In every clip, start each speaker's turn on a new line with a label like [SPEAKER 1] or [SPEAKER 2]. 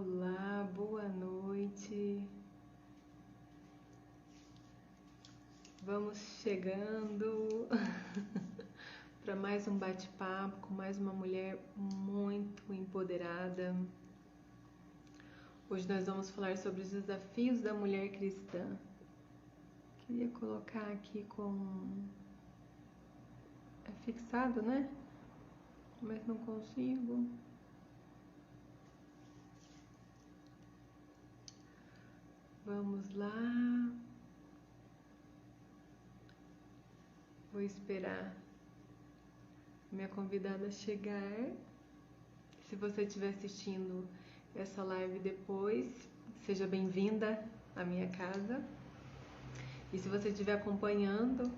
[SPEAKER 1] Olá, boa noite. Vamos chegando para mais um bate-papo com mais uma mulher muito empoderada. Hoje nós vamos falar sobre os desafios da mulher cristã. Queria colocar aqui é fixado, né? Mas não consigo. Vamos lá. Vou esperar minha convidada chegar. Se você estiver assistindo essa live depois, seja bem-vinda à minha casa. E se você estiver acompanhando,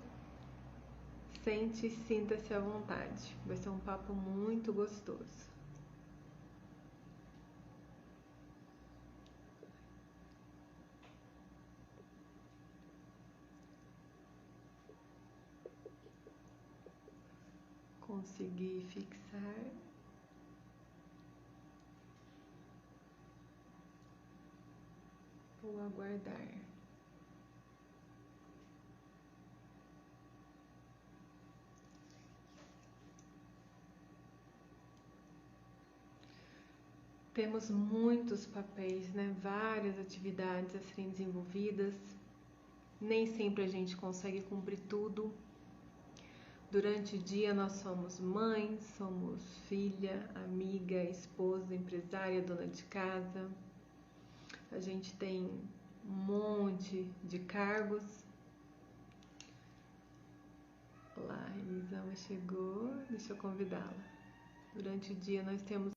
[SPEAKER 1] sinta-se à vontade. Vai ser um papo muito gostoso. Consegui fixar. Vou aguardar. Temos muitos papéis, né? Várias atividades a serem desenvolvidas. Nem sempre a gente consegue cumprir tudo. Durante o dia nós somos mãe, somos filha, amiga, esposa, empresária, dona de casa. A gente tem um monte de cargos. Olá, Elisama chegou, deixa eu convidá-la. Durante o dia nós temos...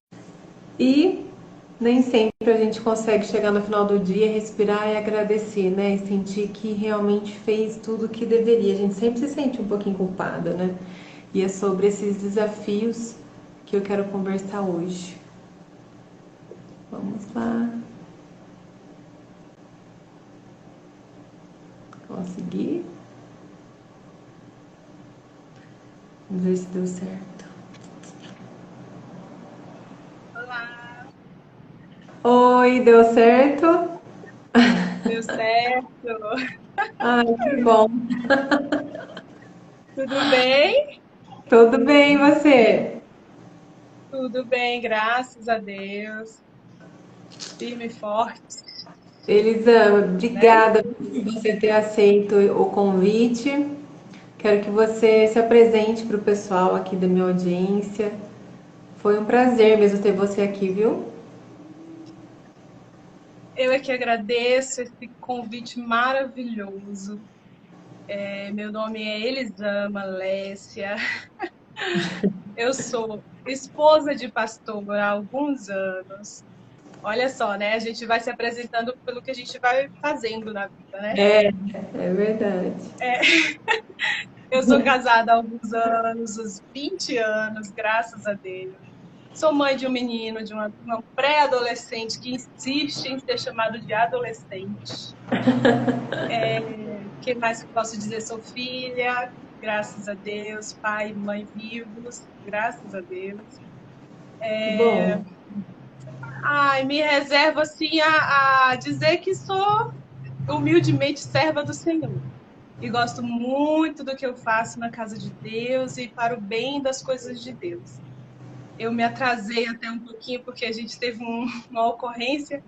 [SPEAKER 1] E nem sempre a gente consegue chegar no final do dia, respirar e agradecer, né? E sentir que realmente fez tudo o que deveria. A gente sempre se sente um pouquinho culpada, né? E é sobre esses desafios que eu quero conversar hoje. Vamos lá. Consegui. Vamos ver se deu certo.
[SPEAKER 2] Olá!
[SPEAKER 1] Oi, deu certo?
[SPEAKER 2] Deu certo!
[SPEAKER 1] Ai, que bom.
[SPEAKER 2] Tudo bem?
[SPEAKER 1] Tudo bem, e você?
[SPEAKER 2] Tudo bem, graças a Deus. Firme e forte,
[SPEAKER 1] Elisama,
[SPEAKER 2] né?
[SPEAKER 1] obrigada por você ter aceito o convite. Quero que você se apresente para o pessoal aqui da minha audiência. Foi um prazer mesmo ter você aqui, viu?
[SPEAKER 2] Eu é que agradeço esse convite maravilhoso. Meu nome é Elisama Lécia. Eu sou esposa de pastor há alguns anos. Olha só, né? A gente vai se apresentando pelo que a gente vai fazendo na vida, né?
[SPEAKER 1] É verdade.
[SPEAKER 2] Eu sou casada há alguns anos, uns 20 anos, graças a Deus. Sou mãe de um menino, de uma pré-adolescente que insiste em ser chamado de adolescente. O que mais que eu posso dizer? Sou filha, graças a Deus, pai e mãe vivos, graças a Deus.
[SPEAKER 1] Que bom.
[SPEAKER 2] Ai, me reservo assim a dizer que sou humildemente serva do Senhor. E gosto muito do que eu faço na casa de Deus e para o bem das coisas de Deus. Eu me atrasei até um pouquinho porque a gente teve uma ocorrência.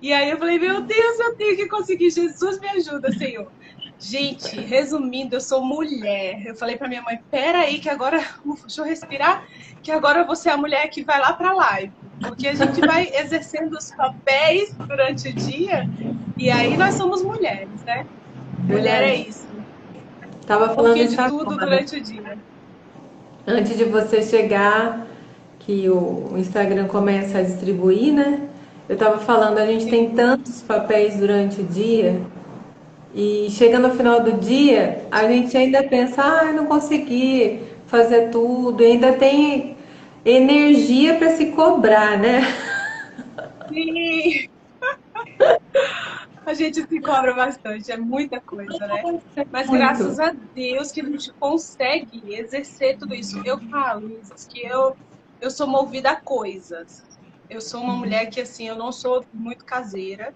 [SPEAKER 2] E aí eu falei, meu Deus, eu tenho que conseguir. Jesus, me ajuda, Senhor. Gente, resumindo, eu sou mulher. Eu falei para minha mãe, peraí, que agora, deixa eu respirar, que agora você é a mulher que vai lá para a live. Porque a gente vai exercendo os papéis durante o dia e aí nós somos mulheres, né? Mulher é
[SPEAKER 1] Verdade.
[SPEAKER 2] isso. Um
[SPEAKER 1] Tava falando
[SPEAKER 2] pouquinho
[SPEAKER 1] isso
[SPEAKER 2] de tudo
[SPEAKER 1] agora.
[SPEAKER 2] durante o dia.
[SPEAKER 1] Antes de você chegar, que o Instagram começa a distribuir, né? Eu tava falando, a gente tem
[SPEAKER 2] Sim.
[SPEAKER 1] tantos papéis durante o dia e chega no final do dia, a gente ainda pensa, ah, eu não consegui fazer tudo, e ainda tem energia para se cobrar, né?
[SPEAKER 2] Sim. A gente se cobra bastante, é muita coisa, né? Mas
[SPEAKER 1] Muito.
[SPEAKER 2] graças a Deus que a gente consegue exercer tudo isso. Eu falo, Isis, que eu sou movida a coisas. Eu sou uma mulher que, assim, eu não sou muito caseira.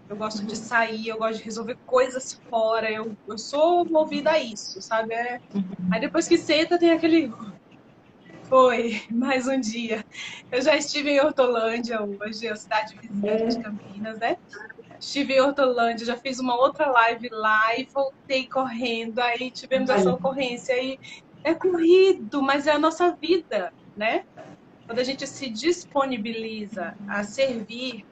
[SPEAKER 2] Eu gosto de sair, eu gosto de resolver coisas fora. Eu sou movida a isso, sabe? Aí depois que senta, tem aquele. Foi, mais um dia. Eu já estive em Hortolândia hoje, a cidade vizinha de
[SPEAKER 1] É,
[SPEAKER 2] Campinas, né? Estive em Hortolândia, já fiz uma outra live lá e voltei correndo. Aí tivemos essa
[SPEAKER 1] olha,
[SPEAKER 2] ocorrência. Aí é corrido, mas é a nossa vida, né? Quando a gente se disponibiliza a servir,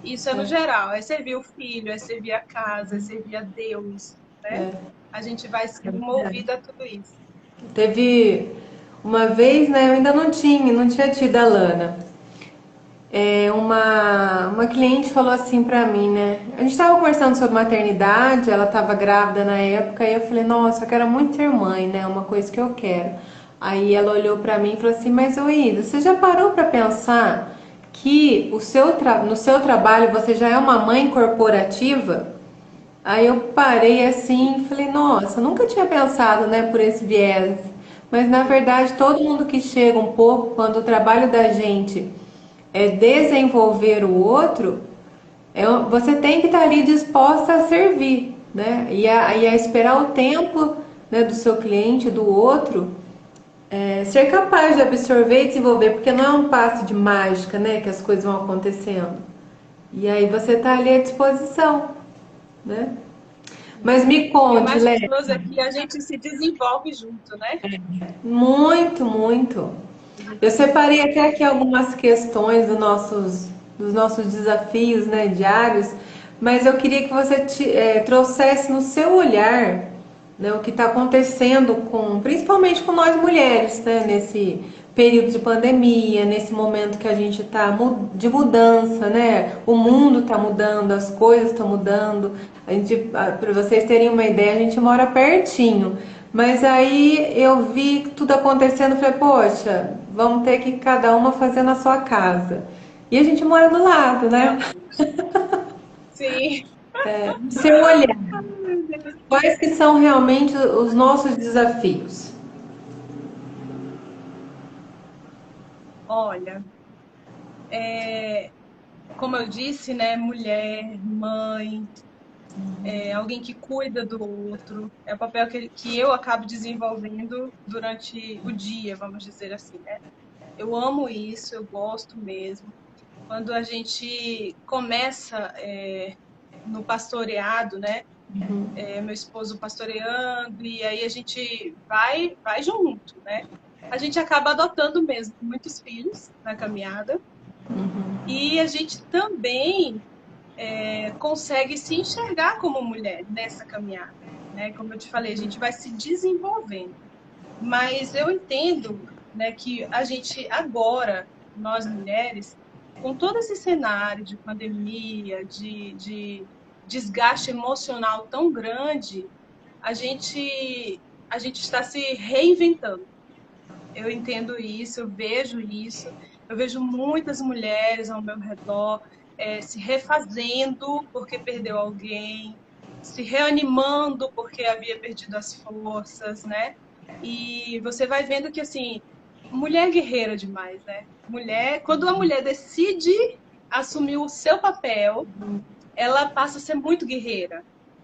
[SPEAKER 2] isso é no geral, é servir o filho, é servir a casa, é servir a Deus, né? A gente vai
[SPEAKER 1] é
[SPEAKER 2] sendo
[SPEAKER 1] verdade.
[SPEAKER 2] movida a tudo isso.
[SPEAKER 1] Teve uma vez, né? Eu ainda não tinha tido a Lana. Uma cliente falou assim pra mim, né? A gente tava conversando sobre maternidade, ela tava grávida na época, e eu falei, nossa, eu quero muito ser mãe, né? Uma coisa que eu quero. Aí ela olhou pra mim e falou assim, mas ô Ida, você já parou pra pensar que no seu trabalho você já é uma mãe corporativa? Aí eu parei assim e falei, nossa, nunca tinha pensado, né, por esse viés. Mas na verdade, todo mundo que chega um pouco, quando o trabalho da gente é desenvolver o outro, você tem que estar ali disposta a servir, né? E a esperar o tempo, né, do seu cliente, do outro, ser capaz de absorver e desenvolver, porque não é um passe de mágica, né, que as coisas vão acontecendo. E aí você está ali à disposição, né? Mas me
[SPEAKER 2] E o
[SPEAKER 1] conte,
[SPEAKER 2] mais
[SPEAKER 1] Lé,
[SPEAKER 2] gostoso é que a gente se desenvolve junto, né?
[SPEAKER 1] muito, muito.
[SPEAKER 2] A gente
[SPEAKER 1] Eu
[SPEAKER 2] se
[SPEAKER 1] separei
[SPEAKER 2] desenvolve.
[SPEAKER 1] até aqui algumas questões dos nossos desafios, né, diários, mas eu queria que você trouxesse no seu olhar, né, o que está acontecendo principalmente com nós mulheres, né, nesse período de pandemia, nesse momento que a gente está de mudança, né? O mundo está mudando, as coisas estão mudando. Para vocês terem uma ideia, a gente mora pertinho. Mas aí eu vi tudo acontecendo, falei, poxa, vamos ter que cada uma fazer na sua casa. E a gente mora do lado, né?
[SPEAKER 2] Realmente. Sim.
[SPEAKER 1] No seu olhar,
[SPEAKER 2] Ai, meu Deus.
[SPEAKER 1] quais que são realmente os nossos desafios?
[SPEAKER 2] Olha, como eu disse, né? Mulher, mãe, alguém que cuida do outro. É o papel que eu acabo desenvolvendo durante o dia, vamos dizer assim, né? Eu amo isso, eu gosto mesmo. Quando a gente começa no pastoreado, né? Meu esposo pastoreando, e aí a gente vai junto, né? A gente acaba adotando mesmo muitos filhos na caminhada, e a gente também consegue se enxergar como mulher nessa caminhada, né? Como eu te falei, a gente vai se desenvolvendo. Mas eu entendo, né, que a gente agora, nós mulheres, com todo esse cenário de pandemia, de desgaste emocional tão grande, a gente, a gente está se reinventando. Eu entendo isso, eu vejo muitas mulheres ao meu redor se refazendo porque perdeu alguém, se reanimando porque havia perdido as forças, né? E você vai vendo que, assim, mulher é guerreira demais, né? Quando a mulher decide assumir o seu papel, ela passa a ser muito guerreira.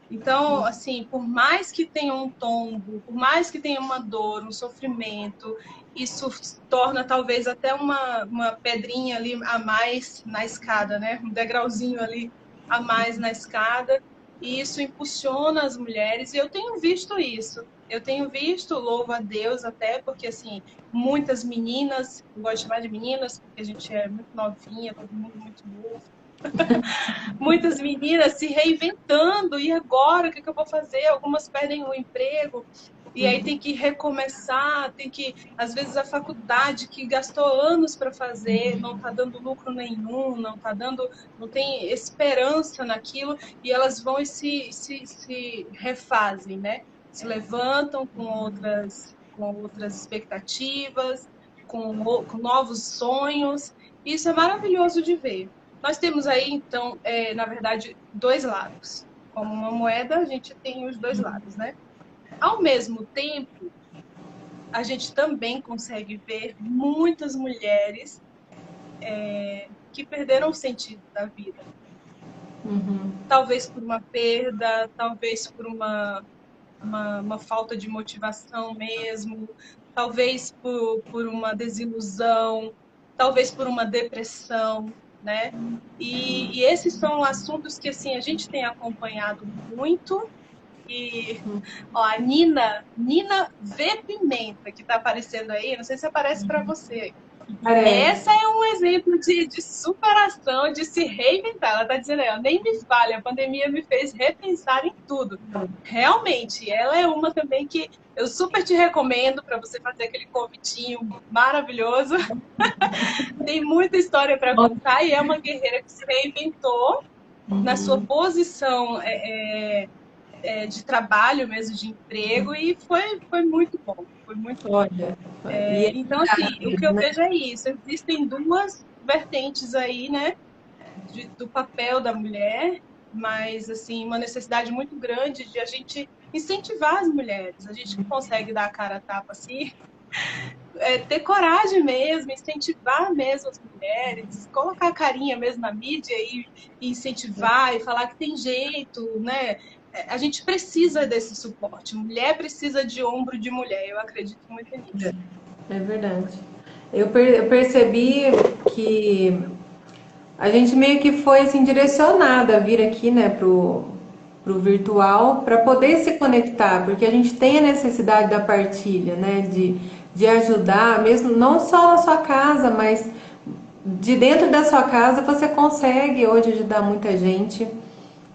[SPEAKER 2] Então, assim, por mais que tenha um tombo, por mais que tenha uma dor, um sofrimento, isso torna talvez até uma pedrinha ali a mais na escada, né? Um degrauzinho ali a mais na escada. E isso impulsiona as mulheres, e eu tenho visto isso. Eu tenho visto, louvo a Deus até, porque, assim, muitas meninas, eu gosto de chamar de meninas, porque a gente é muito novinha, todo mundo muito novo, muitas meninas se reinventando, e agora o que eu vou fazer? Algumas perdem o emprego, e aí tem que recomeçar, tem que, às vezes, a faculdade que gastou anos para fazer, não está dando lucro nenhum, não tem esperança naquilo, e elas vão e se refazem, né? Se levantam com outras expectativas, com novos sonhos. Isso é maravilhoso de ver. Nós temos aí, então, na verdade, dois lados. Como uma moeda, a gente tem os dois lados, né? Ao mesmo tempo, a gente também consegue ver muitas mulheres que perderam o sentido da vida.
[SPEAKER 1] Uhum.
[SPEAKER 2] Talvez por uma perda, talvez por uma falta de motivação mesmo, talvez por uma desilusão, talvez por uma depressão, né? E esses são assuntos que assim a gente tem acompanhado muito. E ó, a Nina V Pimenta, que está aparecendo aí, não sei se aparece para você.
[SPEAKER 1] Parece.
[SPEAKER 2] Essa é um exemplo de superação, de se reinventar. Ela está dizendo aí, ó, nem me fale, a pandemia me fez repensar em tudo. Realmente, ela é uma também que eu super te recomendo para você fazer aquele convitinho maravilhoso. Tem muita história para contar e é uma guerreira que se reinventou na sua posição de trabalho mesmo, de emprego, e foi muito bom. Foi muito bom.
[SPEAKER 1] Olha, e é
[SPEAKER 2] Então, assim, o que
[SPEAKER 1] verdade,
[SPEAKER 2] eu
[SPEAKER 1] né?
[SPEAKER 2] vejo é isso. Existem duas vertentes aí, né, do papel da mulher, mas, assim, uma necessidade muito grande de a gente incentivar as mulheres. A gente que consegue dar a cara a tapa, assim, ter coragem mesmo, incentivar mesmo as mulheres, colocar a carinha mesmo na mídia e incentivar e falar que tem jeito, né? A gente precisa desse suporte. Mulher precisa de ombro de mulher. Eu acredito muito nisso.
[SPEAKER 1] É verdade. Eu percebi que a gente meio que foi assim direcionada a vir aqui, né, pro virtual para poder se conectar, porque a gente tem a necessidade da partilha, né, de ajudar, mesmo não só na sua casa, mas de dentro da sua casa você consegue hoje ajudar muita gente.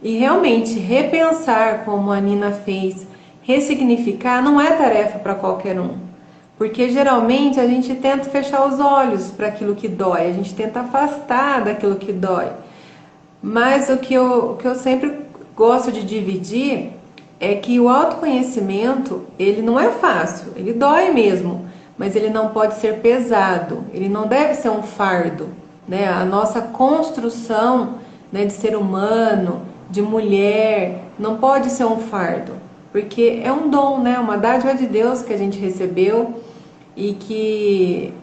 [SPEAKER 1] E realmente repensar como a Nina fez, ressignificar não é tarefa para qualquer um. Porque geralmente a gente tenta fechar os olhos para aquilo que dói, a gente tenta afastar daquilo que dói. Mas o que eu sempre gosto de dividir é que o autoconhecimento, ele não é fácil, ele dói mesmo, mas ele não pode ser pesado, ele não deve ser um fardo, né? A nossa construção, né, de ser humano, de mulher, não pode ser um fardo, porque é um dom, né? Uma dádiva de Deus que a gente recebeu e que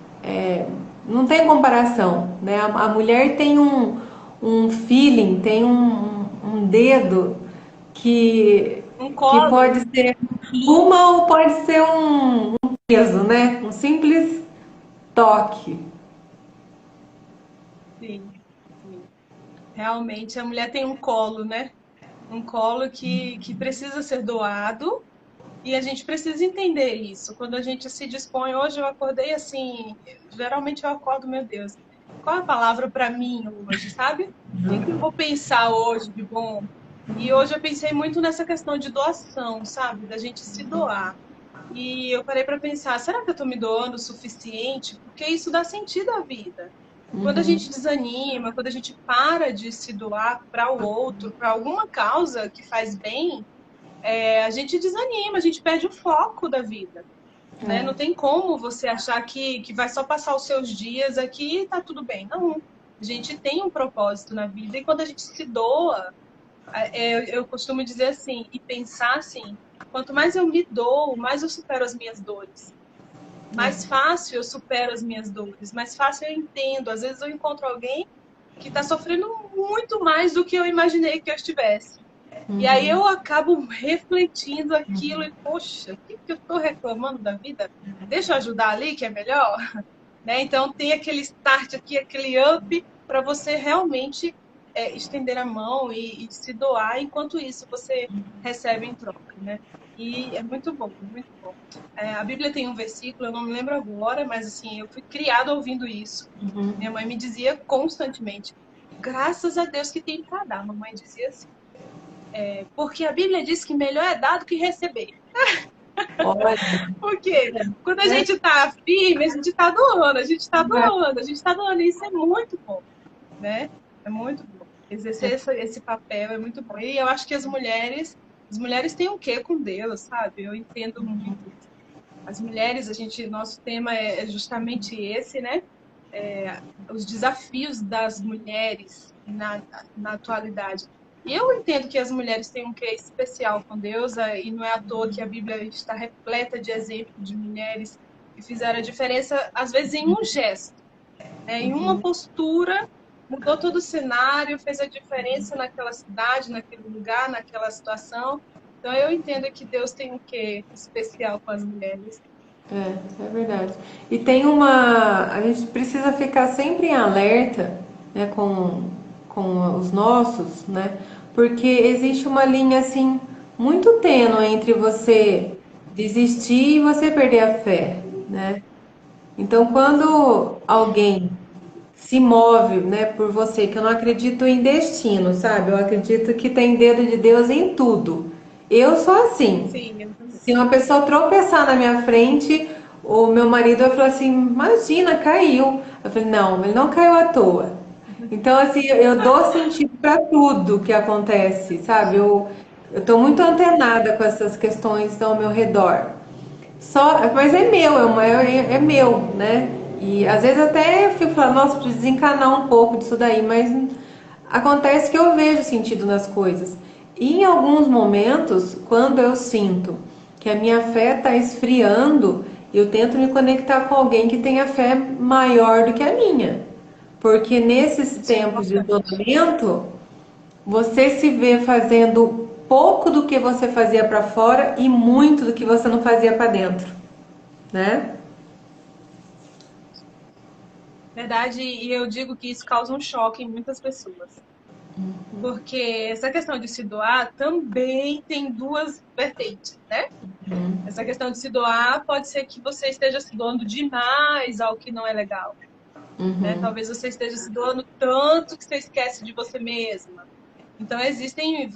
[SPEAKER 1] não tem comparação, né? A mulher tem um feeling, tem um dedo
[SPEAKER 2] Um
[SPEAKER 1] que
[SPEAKER 2] colo,
[SPEAKER 1] pode ser uma ou pode ser um peso, né? Um simples toque.
[SPEAKER 2] sim, sim. Realmente a mulher tem um colo, né? Um colo que precisa ser doado e a gente precisa entender isso. Quando a gente se dispõe, hoje eu acordei assim, geralmente eu acordo, meu Deus, qual é a palavra para mim hoje, sabe? O que que eu vou pensar hoje de bom? E hoje eu pensei muito nessa questão de doação, sabe? Da gente se doar. E eu parei para pensar, será que eu estou me doando o suficiente? Porque isso dá sentido à vida. Quando a
[SPEAKER 1] Uhum.
[SPEAKER 2] gente desanima, quando a gente para de se doar para o outro, para alguma causa que faz bem, a gente desanima, a gente perde o foco da vida. Né? Não tem como você achar que vai só passar os seus dias aqui e tá tudo bem. Não. A gente tem um propósito na vida e quando a gente se doa, eu costumo dizer assim, e pensar assim, quanto mais eu me dou, mais eu supero as minhas dores. Mais fácil eu supero as minhas dores, mais fácil eu entendo. Às vezes eu encontro alguém que está sofrendo muito mais do que eu imaginei que eu estivesse. E aí eu acabo refletindo aquilo e, poxa, o que eu estou reclamando da vida? Deixa eu ajudar ali, que é melhor. Né? Então tem aquele start aqui, aquele up para você realmente estender a mão e se doar, enquanto isso você recebe em troca, né? E é muito bom, muito bom. A Bíblia tem um versículo, eu não me lembro agora, mas assim, eu fui criada ouvindo isso. Minha mãe me dizia constantemente, graças a Deus que tem para dar. Mamãe dizia assim, porque a Bíblia diz que melhor é dar do que receber.
[SPEAKER 1] Olha,
[SPEAKER 2] Porque quando a
[SPEAKER 1] né?
[SPEAKER 2] gente está firme, a gente está doando, a gente está doando, a gente está doando. E isso é muito bom, né? É muito bom. Exercer esse papel é muito bom. E eu acho que as mulheres têm um quê com Deus, sabe? Eu entendo muito isso. As mulheres, nosso tema é justamente esse, né? Os desafios das mulheres na atualidade. E eu entendo que as mulheres têm um quê especial com Deus, e não é à toa que a Bíblia está repleta de exemplos de mulheres que fizeram a diferença, às vezes em um gesto. né? Em uma postura, mudou todo o cenário, fez a diferença naquela cidade, naquele lugar, naquela situação. Então, eu entendo que Deus tem um quê especial com as mulheres.
[SPEAKER 1] É verdade. E tem uma. A gente precisa ficar sempre em alerta, né, com os nossos, né? Porque existe uma linha assim muito tênue entre você desistir e você perder a fé, né? Então, quando alguém se move, né, por você, que eu não acredito em destino, sabe? Eu acredito que tem dedo de Deus em tudo. Eu sou assim.
[SPEAKER 2] Sim, eu também.
[SPEAKER 1] Se uma pessoa tropeçar na minha frente, o meu marido vai falar assim: imagina, caiu. Eu falei: não, ele não caiu à toa. Então, assim, eu dou sentido para tudo que acontece, sabe? Eu tô muito antenada com essas questões ao meu redor. Só, mas é meu, é meu, né? E às vezes até eu fico falando, nossa, preciso desencanar um pouco disso daí, mas acontece que eu vejo sentido nas coisas. E em alguns momentos, quando eu sinto que a minha fé está esfriando, eu tento me conectar com alguém que tenha fé maior do que a minha. Porque nesses
[SPEAKER 2] Isso é
[SPEAKER 1] tempos de
[SPEAKER 2] importante.
[SPEAKER 1] isolamento, você se vê fazendo pouco do que você fazia para fora e muito do que você não fazia para dentro, né?
[SPEAKER 2] Verdade, e eu digo que isso causa um choque em muitas pessoas. Porque essa questão de se doar também tem duas vertentes, né? Essa questão de se doar pode ser que você esteja se doando demais ao que não é legal, né?
[SPEAKER 1] Uhum,
[SPEAKER 2] Talvez você esteja se doando tanto que você esquece de você mesma. Então existem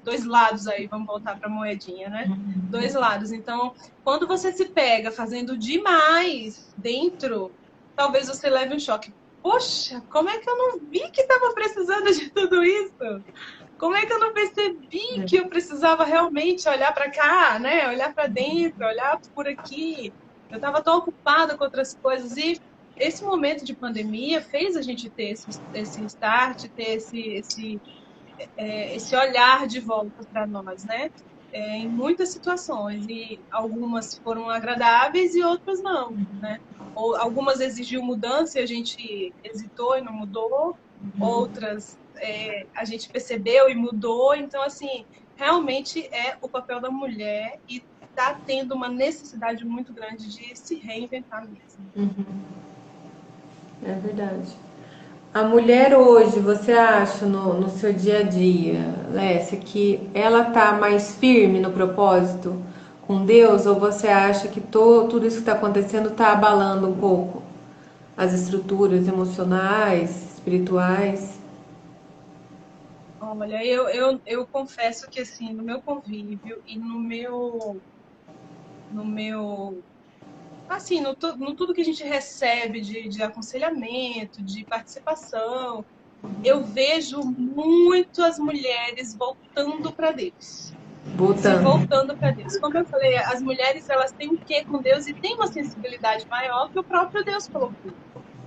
[SPEAKER 2] dois lados aí, vamos voltar para a moedinha, né? Dois lados. Então, quando você se pega fazendo demais dentro, talvez você leve um choque. Poxa, como é que eu não vi que estava precisando de tudo isso? Como é que eu não percebi que eu precisava realmente olhar para cá, né? Olhar para dentro, olhar por aqui. Eu estava tão ocupada com outras coisas e esse momento de pandemia fez a gente ter esse start, ter esse olhar de volta para nós, né? Em muitas situações e algumas foram agradáveis e outras não, né? Ou algumas exigiu mudança e a gente hesitou e não mudou, outras a gente percebeu e mudou. Então, assim, realmente é o papel da mulher e está tendo uma necessidade muito grande de se reinventar mesmo.
[SPEAKER 1] é verdade. A mulher hoje, você acha no seu dia a dia, Lécia, que ela tá mais firme no propósito com Deus ou você acha que tudo isso que está acontecendo está abalando um pouco as estruturas emocionais, espirituais?
[SPEAKER 2] Olha, eu confesso que assim, no meu convívio e no meu assim, no tudo que a gente recebe de aconselhamento, de participação, eu vejo muito as mulheres voltando para Deus. Se
[SPEAKER 1] Voltando.
[SPEAKER 2] voltando para Deus. Como eu falei, as mulheres elas têm um quê com Deus e têm uma sensibilidade maior que o próprio Deus colocou,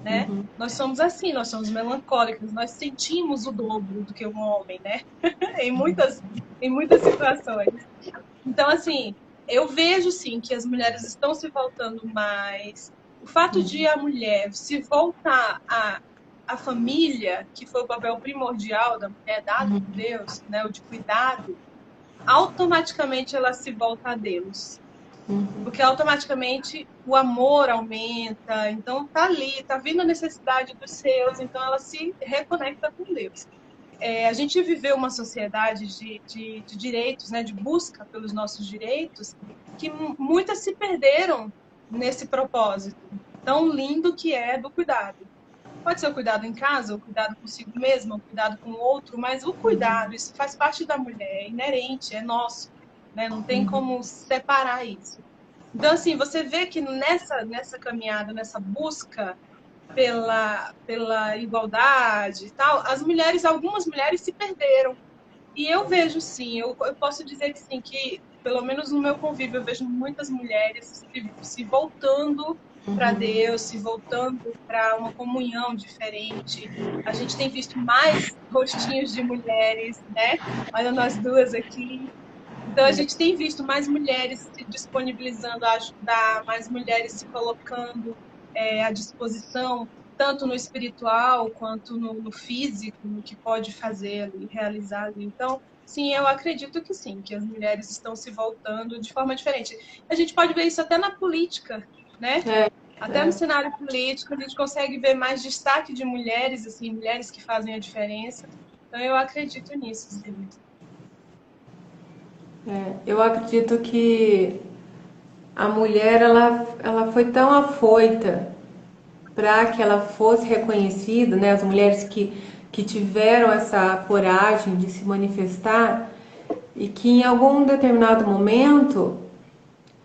[SPEAKER 2] né? Nós somos assim, nós somos melancólicas, nós sentimos o dobro do que um homem, né? em muitas, em muitas situações. Então, assim, eu vejo sim que as mulheres estão se voltando mais. O fato de a mulher se voltar à família, que foi o papel primordial da mulher dado por Deus, né, o de cuidado, automaticamente ela se volta a Deus. Porque automaticamente o amor aumenta, então tá ali, tá vindo a necessidade dos seus, então ela se reconecta com Deus. A gente viveu uma sociedade de direitos, né, de busca pelos nossos direitos, que muitas se perderam nesse propósito tão lindo que é do cuidado. Pode ser o cuidado em casa, o cuidado consigo mesma, o cuidado com o outro, mas o cuidado, isso faz parte da mulher, é inerente, é nosso, né? Não tem como separar isso. Então, assim, você vê que nessa caminhada, nessa busca pela igualdade e tal, algumas mulheres se perderam. E eu vejo sim, eu posso dizer que sim, que pelo menos no meu convívio eu vejo muitas mulheres se voltando para Deus, se voltando para uma comunhão diferente. A gente tem visto mais rostinhos de mulheres, né? Olha nós duas aqui. Então a gente tem visto mais mulheres se disponibilizando a ajudar, mais mulheres se colocando. à disposição, tanto no espiritual quanto no físico, no que pode fazer ali, realizar ali. Então, sim, eu acredito que sim, que as mulheres estão se voltando de forma diferente. A gente pode ver isso até na política, né?
[SPEAKER 1] É,
[SPEAKER 2] Até no
[SPEAKER 1] é,
[SPEAKER 2] cenário político, a gente consegue ver mais destaque de mulheres, assim, mulheres que fazem a diferença. Então, eu acredito nisso, sim.
[SPEAKER 1] eu acredito que a mulher ela foi tão afoita para que ela fosse reconhecida, né? As mulheres que tiveram essa coragem de se manifestar e que em algum determinado momento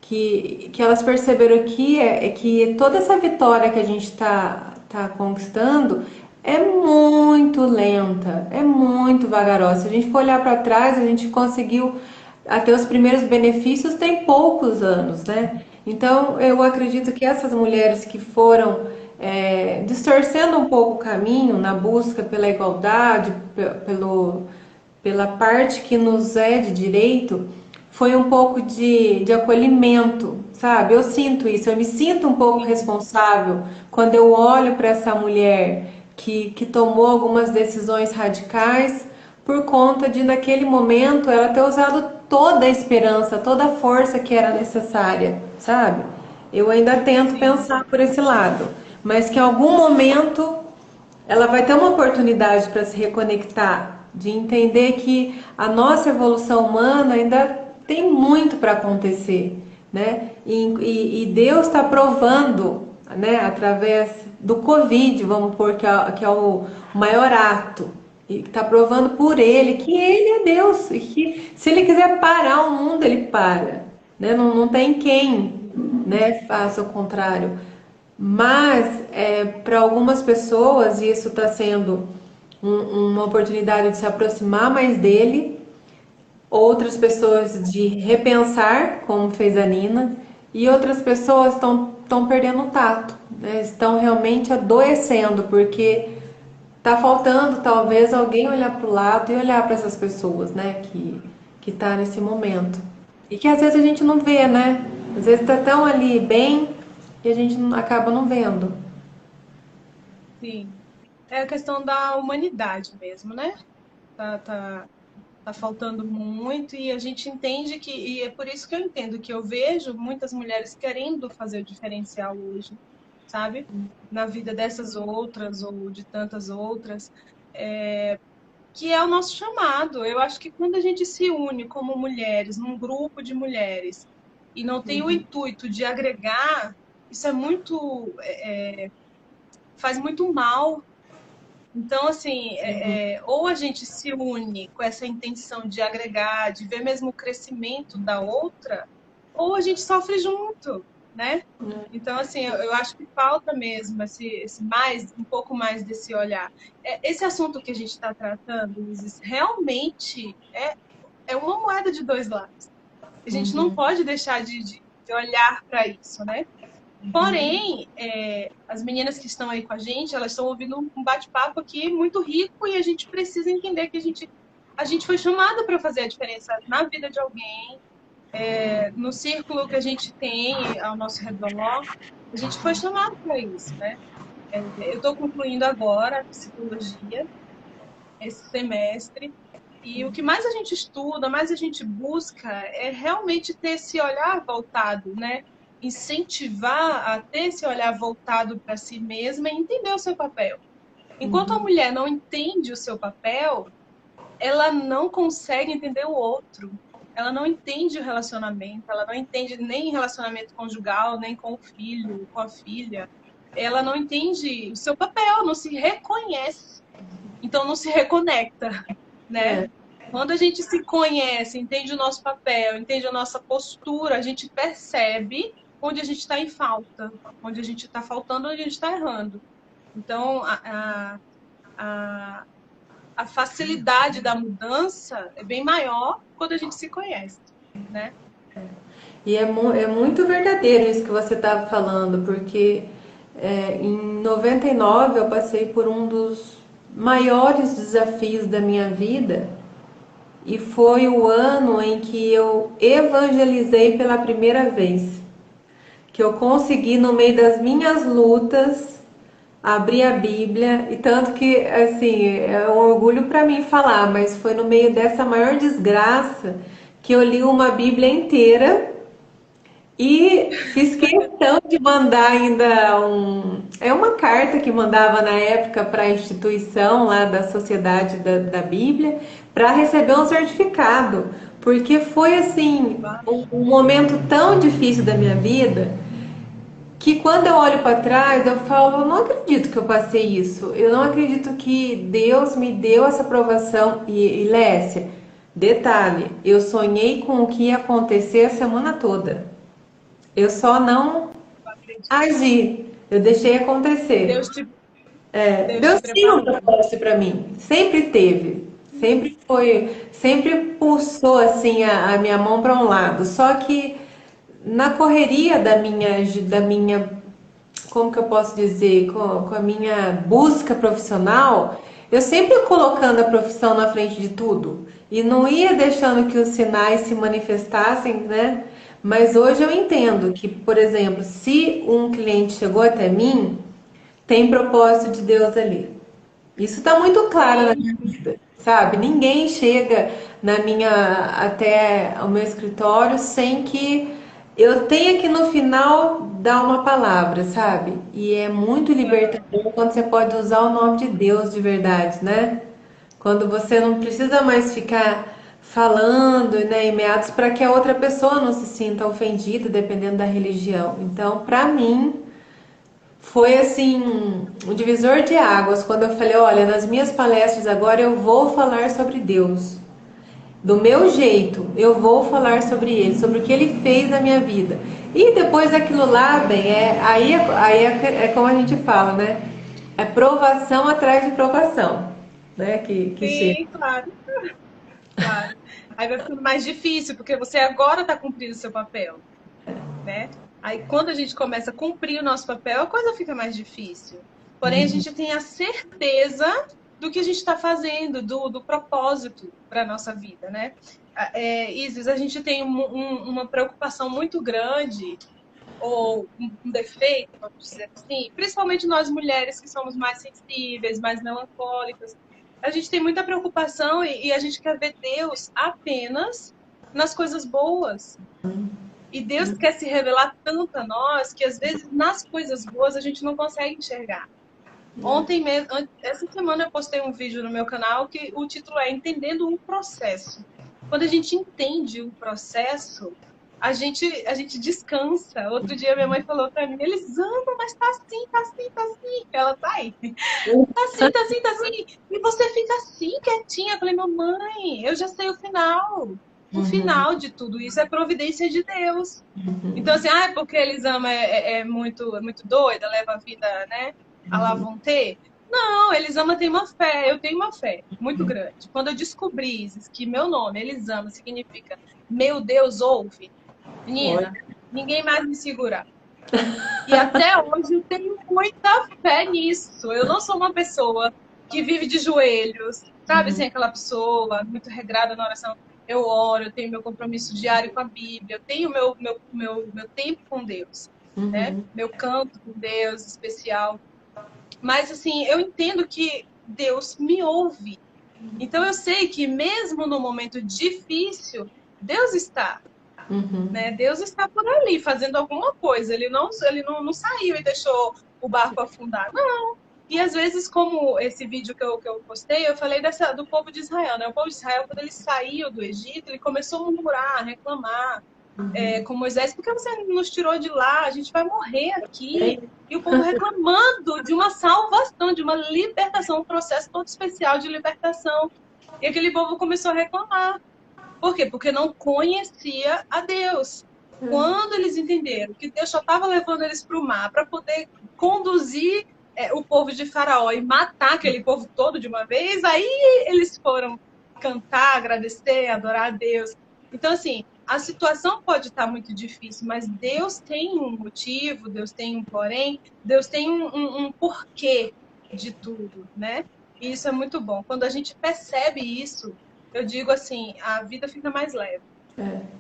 [SPEAKER 1] que elas perceberam que é que toda essa vitória que a gente tá conquistando é muito lenta, é muito vagarosa. Se a gente for olhar para trás, a gente conseguiu até os primeiros benefícios tem poucos anos, né? Então eu acredito que essas mulheres que foram distorcendo um pouco o caminho na busca pela igualdade, pela parte que nos é de direito, foi um pouco de acolhimento, sabe? Eu sinto isso, eu me sinto um pouco responsável quando eu olho para essa mulher que tomou algumas decisões radicais por conta de, naquele momento, ela ter usado toda a esperança, toda a força que era necessária, sabe? Eu ainda tento
[SPEAKER 2] Sim,
[SPEAKER 1] pensar por esse lado, mas que em algum momento ela vai ter uma oportunidade para se reconectar, de entender que a nossa evolução humana ainda tem muito para acontecer, né? E Deus está provando, né, através do Covid, vamos pôr que é o maior ato, e está provando por Ele que Ele é Deus e que se Ele quiser parar o mundo, Ele para, né? Não tem quem, né, faça o contrário. Mas para algumas pessoas isso está sendo uma oportunidade de se aproximar mais dele, outras pessoas de repensar, como fez a Nina, e outras pessoas estão perdendo o tato, né? Estão realmente adoecendo, porque está faltando talvez alguém olhar para o lado e olhar para essas pessoas, né? Que tá nesse momento. E que às vezes a gente não vê, né? Às vezes está tão ali bem e a gente acaba não vendo.
[SPEAKER 2] sim. É a questão da humanidade mesmo, né? Tá, tá faltando muito e a gente entende que, e é por isso que eu entendo que eu vejo muitas mulheres querendo fazer o diferencial hoje, sabe? Na vida dessas outras ou de tantas outras, que é o nosso chamado. Eu acho que quando a gente se une como mulheres, num grupo de mulheres, e não tem o intuito de agregar, isso é muito, faz muito mal. Então, assim, ou a gente se une com essa intenção de agregar, de ver mesmo o crescimento da outra, ou a gente sofre junto, né? Então, assim, eu acho que falta mesmo esse mais, um pouco mais desse olhar. Esse assunto que a gente está tratando, Isis, realmente é uma moeda de dois lados. A gente não pode deixar de olhar para isso, né? Porém, as meninas que estão aí com a gente, elas estão ouvindo um bate-papo aqui muito rico e a gente precisa entender que a gente foi chamada para fazer a diferença na vida de alguém, no círculo que a gente tem ao nosso redor. A gente foi chamado para isso, né? Eu estou concluindo agora a psicologia, esse semestre, e o que mais a gente estuda, mais a gente busca é realmente ter esse olhar voltado, né? Incentivar a ter esse olhar voltado para si mesma e entender o seu papel. Enquanto a mulher não entende o seu papel, ela não consegue entender o outro. Ela não entende o relacionamento, ela não entende nem relacionamento conjugal, nem com o filho, com a filha. Ela não entende o seu papel, não se reconhece. Então não se reconecta, né?
[SPEAKER 1] É,
[SPEAKER 2] Quando a gente se conhece, entende o nosso papel, entende a nossa postura, a gente percebe onde a gente está em falta, onde a gente está faltando, onde a gente está errando. Então, a, a facilidade da mudança é bem maior quando a gente se conhece, né?
[SPEAKER 1] e é muito verdadeiro isso que você estava falando, porque em 99 eu passei por um dos maiores desafios da minha vida e foi o ano em que eu evangelizei pela primeira vez. que eu consegui, no meio das minhas lutas, abrir a Bíblia, e tanto que, assim, é um orgulho para mim falar, mas foi no meio dessa maior desgraça que eu li uma Bíblia inteira e fiz questão de mandar ainda é uma carta que mandava na época para a instituição lá da Sociedade da Bíblia para receber um certificado, porque foi assim um momento tão difícil da minha vida que quando eu olho para trás eu falo, eu não acredito que eu passei isso, eu não acredito que Deus me deu essa aprovação. E Lécia, detalhe, eu sonhei com o que ia acontecer a semana toda. Eu só não agi, eu deixei acontecer.
[SPEAKER 2] Deus te,
[SPEAKER 1] Deus tinha um
[SPEAKER 2] preparou.
[SPEAKER 1] propósito para mim, sempre teve, sempre foi, sempre pulsou assim a minha mão para um lado. Só que na correria da minha, como que eu posso dizer, com a minha busca profissional, eu sempre colocando a profissão na frente de tudo e não ia deixando que os sinais se manifestassem, né? Mas hoje eu entendo que, por exemplo, se um cliente chegou até mim, tem propósito de Deus ali. Isso está muito claro na
[SPEAKER 2] Sim,
[SPEAKER 1] minha vida, sabe? Ninguém chega na minha até o meu escritório sem que eu tenha que no final dar uma palavra, sabe? E é muito libertador quando você pode usar o nome de Deus de verdade, né? Quando você não precisa mais ficar falando, né, em meados para que a outra pessoa não se sinta ofendida, dependendo da religião. Então, para mim, foi assim um divisor de águas quando eu falei, olha, nas minhas palestras agora eu vou falar sobre Deus. Do meu jeito, eu vou falar sobre ele, sobre o que ele fez na minha vida. E depois daquilo lá, bem, é como a gente fala, né? É provação atrás de provação, né? Que chega.
[SPEAKER 2] sim, claro, claro. Aí vai ficando mais difícil, porque você agora está cumprindo o seu papel, né? Aí quando a gente começa a cumprir o nosso papel, a coisa fica mais difícil. Porém, a gente tem a certeza do que a gente está fazendo, do propósito para a nossa vida, né? Isis, a gente tem uma preocupação muito grande, ou um defeito, vamos dizer assim, principalmente nós mulheres que somos mais sensíveis, mais melancólicas. A gente tem muita preocupação e a gente quer ver Deus apenas nas coisas boas. E Deus quer se revelar tanto a nós que às vezes nas coisas boas a gente não consegue enxergar. Ontem mesmo, essa semana eu postei um vídeo no meu canal que o título é Entendendo o Processo. Quando a gente entende o processo, a gente descansa. Outro dia minha mãe falou pra mim, eles amam, mas tá assim, tá assim, tá assim. Ela tá aí. Tá assim, tá assim, tá assim. E você fica assim, quietinha. Eu falei, mamãe, eu já sei o final. O final de tudo isso é providência de Deus. Então, assim, porque eles amam é muito doida, leva a vida, né? A lá vão ter. Não, Elisama tem uma fé, eu tenho uma fé muito grande. Quando eu descobri, Isis, que meu nome, Elisama, significa meu Deus ouve, menina, ninguém mais me segura. E até hoje eu tenho muita fé nisso. Eu não sou uma pessoa que vive de joelhos, sabe, assim, aquela pessoa muito regrada na oração. Eu oro, eu tenho meu compromisso diário com a Bíblia, eu tenho meu tempo com Deus, né? Meu canto com Deus especial. Mas, assim, eu entendo que Deus me ouve. Então, eu sei que mesmo no momento difícil, Deus está, né? Deus está por ali, fazendo alguma coisa. Ele não saiu e deixou o barco afundar. Não. E, às vezes, como esse vídeo que eu postei, eu falei do povo de Israel, né? O povo de Israel, quando ele saiu do Egito, ele começou a murmurar, a reclamar com Moisés, por que você nos tirou de lá? A gente vai morrer aqui. E o povo reclamando de uma salvação, de uma libertação, um processo todo especial de libertação. E aquele povo começou a reclamar. Por quê? Porque não conhecia a Deus. Quando eles entenderam que Deus só estava levando eles para o mar para poder conduzir o povo de Faraó e matar aquele povo todo de uma vez, aí eles foram cantar, agradecer, adorar a Deus. Então, assim, a situação pode estar muito difícil, mas Deus tem um motivo, Deus tem um porém, Deus tem um porquê de tudo, né? E isso é muito bom. Quando a gente percebe isso, eu digo assim, a vida fica mais leve,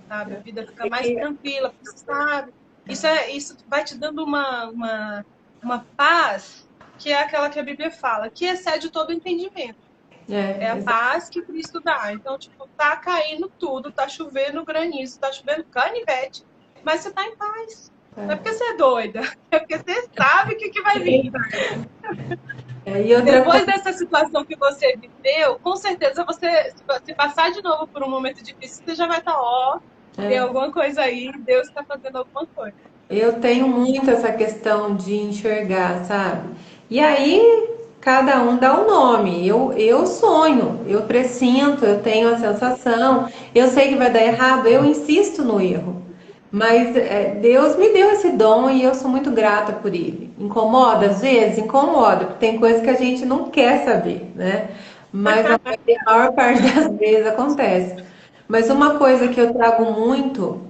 [SPEAKER 2] sabe? A vida fica mais tranquila, sabe? Isso vai te dando uma paz, que é aquela que a Bíblia fala, que excede todo entendimento. É a paz que Cristo dá. Então, tipo, tá caindo tudo, tá chovendo granizo, tá chovendo canivete, mas você tá em paz. Não é porque você é doida, é porque você sabe o que vai vir. Depois dessa situação que você viveu, com certeza você, se passar de novo por um momento difícil, você já vai estar, tem alguma coisa aí, Deus está fazendo alguma coisa.
[SPEAKER 1] Eu tenho muito essa questão de enxergar, sabe? E aí, cada um dá um nome. Eu sonho, eu pressinto, eu tenho a sensação, eu sei que vai dar errado, eu insisto no erro. Mas Deus me deu esse dom e eu sou muito grata por ele. Incomoda às vezes? Incomoda, porque tem coisas que a gente não quer saber, né? Mas a maior parte das vezes acontece. Mas uma coisa que eu trago muito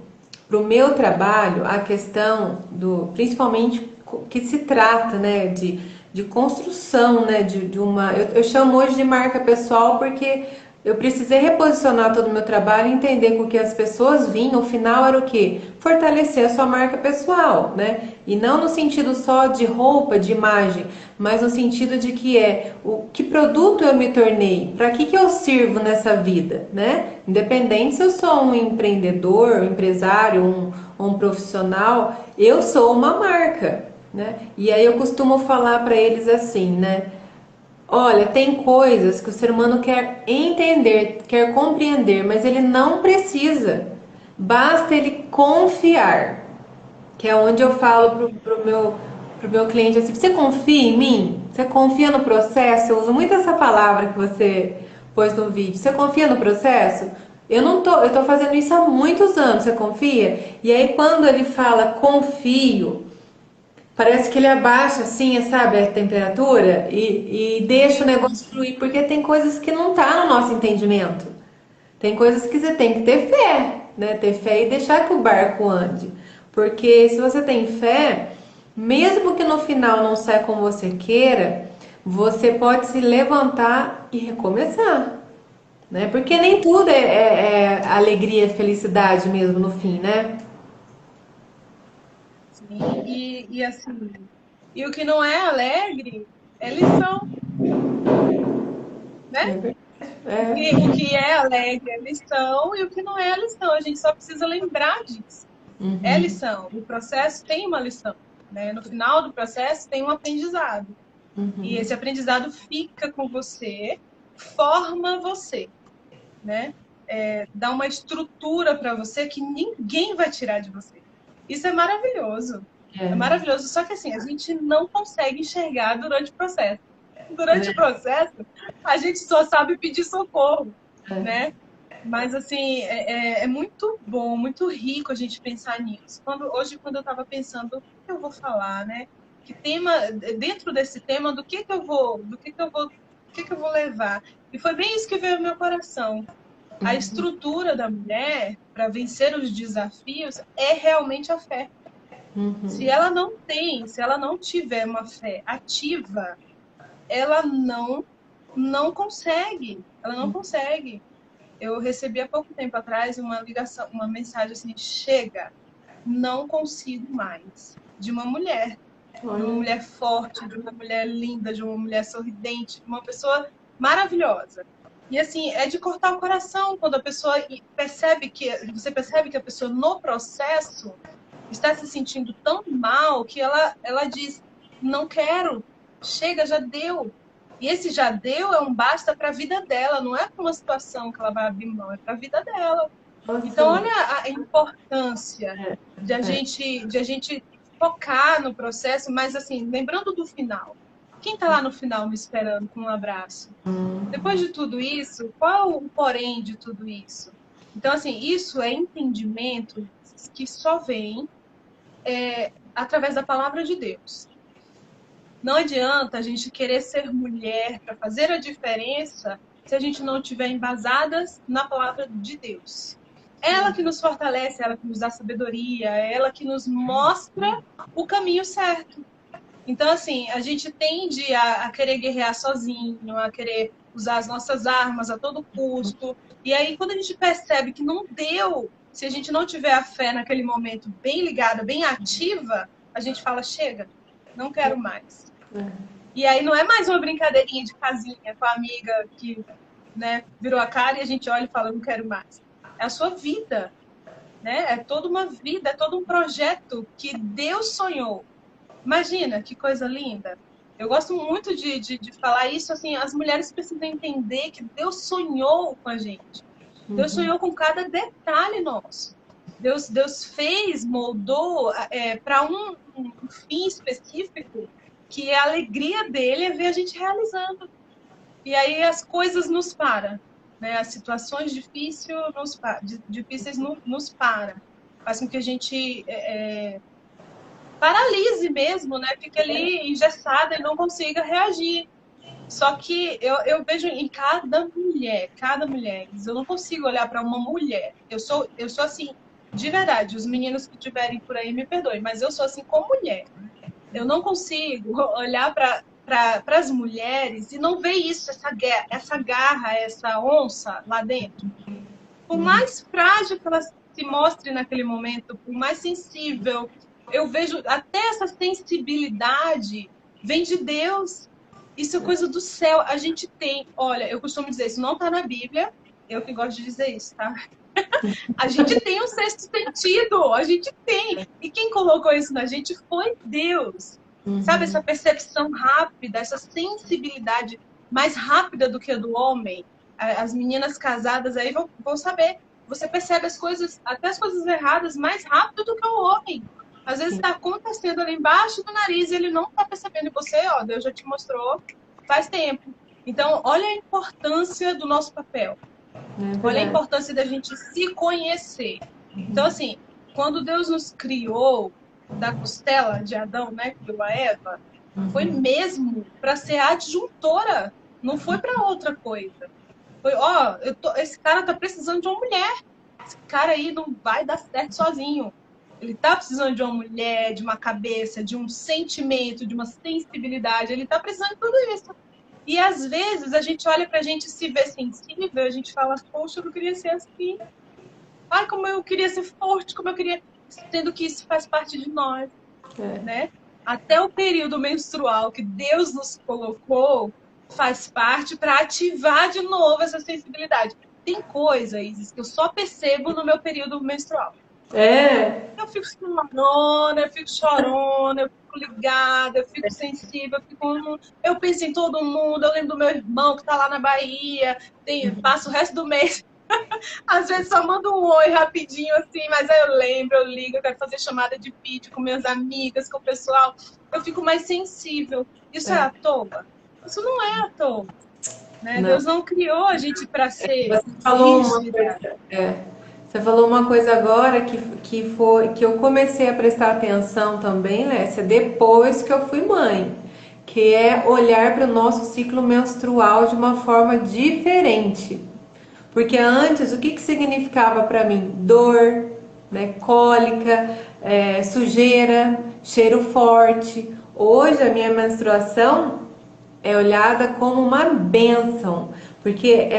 [SPEAKER 1] para o meu trabalho, a questão do, principalmente que se trata, né, de construção, né, de uma, eu chamo hoje de marca pessoal porque eu precisei reposicionar todo o meu trabalho e entender que o que as pessoas vinham, o final era o quê? Fortalecer a sua marca pessoal, né? E não no sentido só de roupa, de imagem, mas no sentido de que o que produto eu me tornei, para que eu sirvo nessa vida, né? Independente se eu sou um empreendedor, um empresário, um profissional, eu sou uma marca, né? E aí eu costumo falar para eles assim, né? Olha, tem coisas que o ser humano quer entender, quer compreender, mas ele não precisa. Basta ele confiar, que é onde eu falo pro meu cliente assim, você confia em mim? Você confia no processo? Eu uso muito essa palavra que você pôs no vídeo. Você confia no processo? Eu tô fazendo isso há muitos anos, você confia? E aí quando ele fala confio, parece que ele abaixa assim, sabe, a temperatura e deixa o negócio fluir, porque tem coisas que não tá no nosso entendimento. Tem coisas que você tem que ter fé, né? Ter fé e deixar que o barco ande. Porque se você tem fé, mesmo que no final não saia como você queira, você pode se levantar e recomeçar, né? Porque nem tudo é alegria, felicidade mesmo no fim, né?
[SPEAKER 2] Sim, e assim, e o que não é alegre é lição, né? O que é alegre é lição e o que não é lição. A gente só precisa lembrar disso. É lição. O processo tem uma lição, né? No final do processo tem um aprendizado. E esse aprendizado fica com você, forma você, né? Dá uma estrutura para você que ninguém vai tirar de você. Isso é maravilhoso. É maravilhoso. Só que assim, a gente não consegue enxergar durante o processo. Durante o processo, a gente só sabe pedir socorro, né? Mas assim, é muito bom, muito rico a gente pensar nisso. Hoje, quando eu estava pensando, o que eu vou falar, né? Que tema, dentro desse tema, do que eu vou levar? E foi bem isso que veio ao meu coração. A estrutura da mulher para vencer os desafios é realmente a fé. Se ela não tiver uma fé ativa, ela não consegue. Ela não consegue. Eu recebi há pouco tempo atrás uma ligação, uma mensagem assim: chega, não consigo mais. De uma mulher. De uma mulher forte, de uma mulher linda, de uma mulher sorridente, de uma pessoa maravilhosa. E assim, é de cortar o coração quando a pessoa você percebe que a pessoa no processo está se sentindo tão mal que ela diz: não quero, chega, já deu. E esse já deu é um basta para a vida dela, não é para uma situação que ela vai abrir mão, é para a vida dela. Então, olha a importância de a gente focar no processo, mas assim, lembrando do final. Quem está lá no final me esperando com um abraço? Depois de tudo isso, qual o porém de tudo isso? Então, assim, isso é entendimento que só vem através da palavra de Deus. Não adianta a gente querer ser mulher para fazer a diferença se a gente não estiver embasadas na palavra de Deus. Ela que nos fortalece, ela que nos dá sabedoria, ela que nos mostra o caminho certo. Então, assim, a gente tende a querer guerrear sozinho, a querer usar as nossas armas a todo custo. E aí, quando a gente percebe que não deu se a gente não tiver a fé naquele momento bem ligada, bem ativa, a gente fala, chega, não quero mais. E aí não é mais uma brincadeirinha de casinha com a amiga que, né, virou a cara e a gente olha e fala, não quero mais. É a sua vida, né? É toda uma vida, é todo um projeto que Deus sonhou. Imagina, que coisa linda. Eu gosto muito de falar isso, assim, as mulheres precisam entender que Deus sonhou com a gente. Deus sonhou com cada detalhe nosso. Deus fez, moldou para um fim específico, que a alegria dele é ver a gente realizando. E aí as coisas nos param, né? As situações difíceis nos param. Faz com que a gente paralise mesmo, né? Fique ali engessada e não consiga reagir. Só que eu vejo em cada mulher, eu não consigo olhar para uma mulher. Eu sou assim, de verdade, os meninos que estiverem por aí me perdoem, mas eu sou assim como mulher. Eu não consigo olhar para as mulheres e não ver isso, essa garra, essa onça lá dentro. Por mais frágil que ela se mostre naquele momento, por mais sensível, eu vejo até essa sensibilidade vem de Deus. Isso é coisa do céu. A gente tem, olha, eu costumo dizer, isso não está na Bíblia, eu que gosto de dizer isso, tá? A gente tem um sexto sentido, a gente tem. E quem colocou isso na gente foi Deus. Sabe, essa percepção rápida, essa sensibilidade mais rápida do que a do homem. As meninas casadas aí vão saber. Você percebe as coisas, até as coisas erradas, mais rápido do que o homem. Às vezes está acontecendo ali embaixo do nariz e ele não está percebendo. E você, ó, Deus já te mostrou faz tempo. Então, olha a importância do nosso papel. Olha a importância da gente se conhecer. Então, assim, quando Deus nos criou da costela de Adão, né, que criou a Eva, foi mesmo para ser adjuntora, não foi para outra coisa. Foi, ó, esse cara tá precisando de uma mulher. Esse cara aí não vai dar certo sozinho. Ele tá precisando de uma mulher, de uma cabeça, de um sentimento, de uma sensibilidade. Ele tá precisando de tudo isso. E às vezes a gente olha pra gente e se vê sensível, a gente fala, poxa, eu não queria ser assim. Ai, como eu queria ser forte, como eu queria... Sendo que isso faz parte de nós, né? Até o período menstrual que Deus nos colocou faz parte para ativar de novo essa sensibilidade. Tem coisa, Isis, que eu só percebo no meu período menstrual. Eu fico chorona, eu fico chorona, eu fico ligada, eu fico sensível, eu penso em todo mundo, eu lembro do meu irmão que tá lá na Bahia, passo o resto do mês. Às vezes só mando um oi rapidinho assim, mas aí eu lembro, eu ligo, eu quero fazer chamada de vídeo com minhas amigas, com o pessoal. Eu fico mais sensível. Isso é à toa? Isso não é à toa. Né? Deus não criou a gente para ser
[SPEAKER 1] Você falou uma coisa agora que eu comecei a prestar atenção também, Lécia, depois que eu fui mãe, que é olhar para o nosso ciclo menstrual de uma forma diferente. Porque antes, o que significava para mim? Dor, né? Cólica, sujeira, cheiro forte. Hoje a minha menstruação é olhada como uma bênção. Porque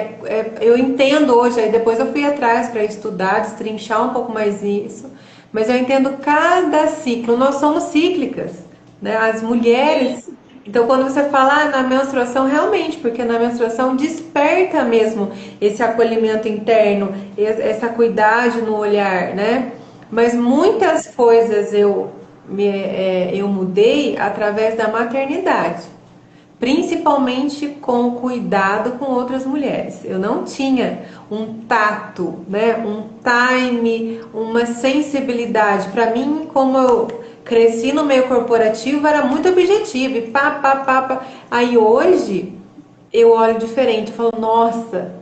[SPEAKER 1] eu entendo hoje, aí depois eu fui atrás para estudar, destrinchar um pouco mais isso, mas eu entendo cada ciclo, nós somos cíclicas, né? As mulheres, então quando você fala na menstruação, realmente, porque na menstruação desperta mesmo esse acolhimento interno, essa cuidade no olhar, né? Mas muitas coisas eu mudei através da maternidade. Principalmente com cuidado com outras mulheres. Eu não tinha um tato, né? Um time, uma sensibilidade. Para mim, como eu cresci no meio corporativo, era muito objetivo. E pá. Aí hoje, eu olho diferente. Eu falo, nossa,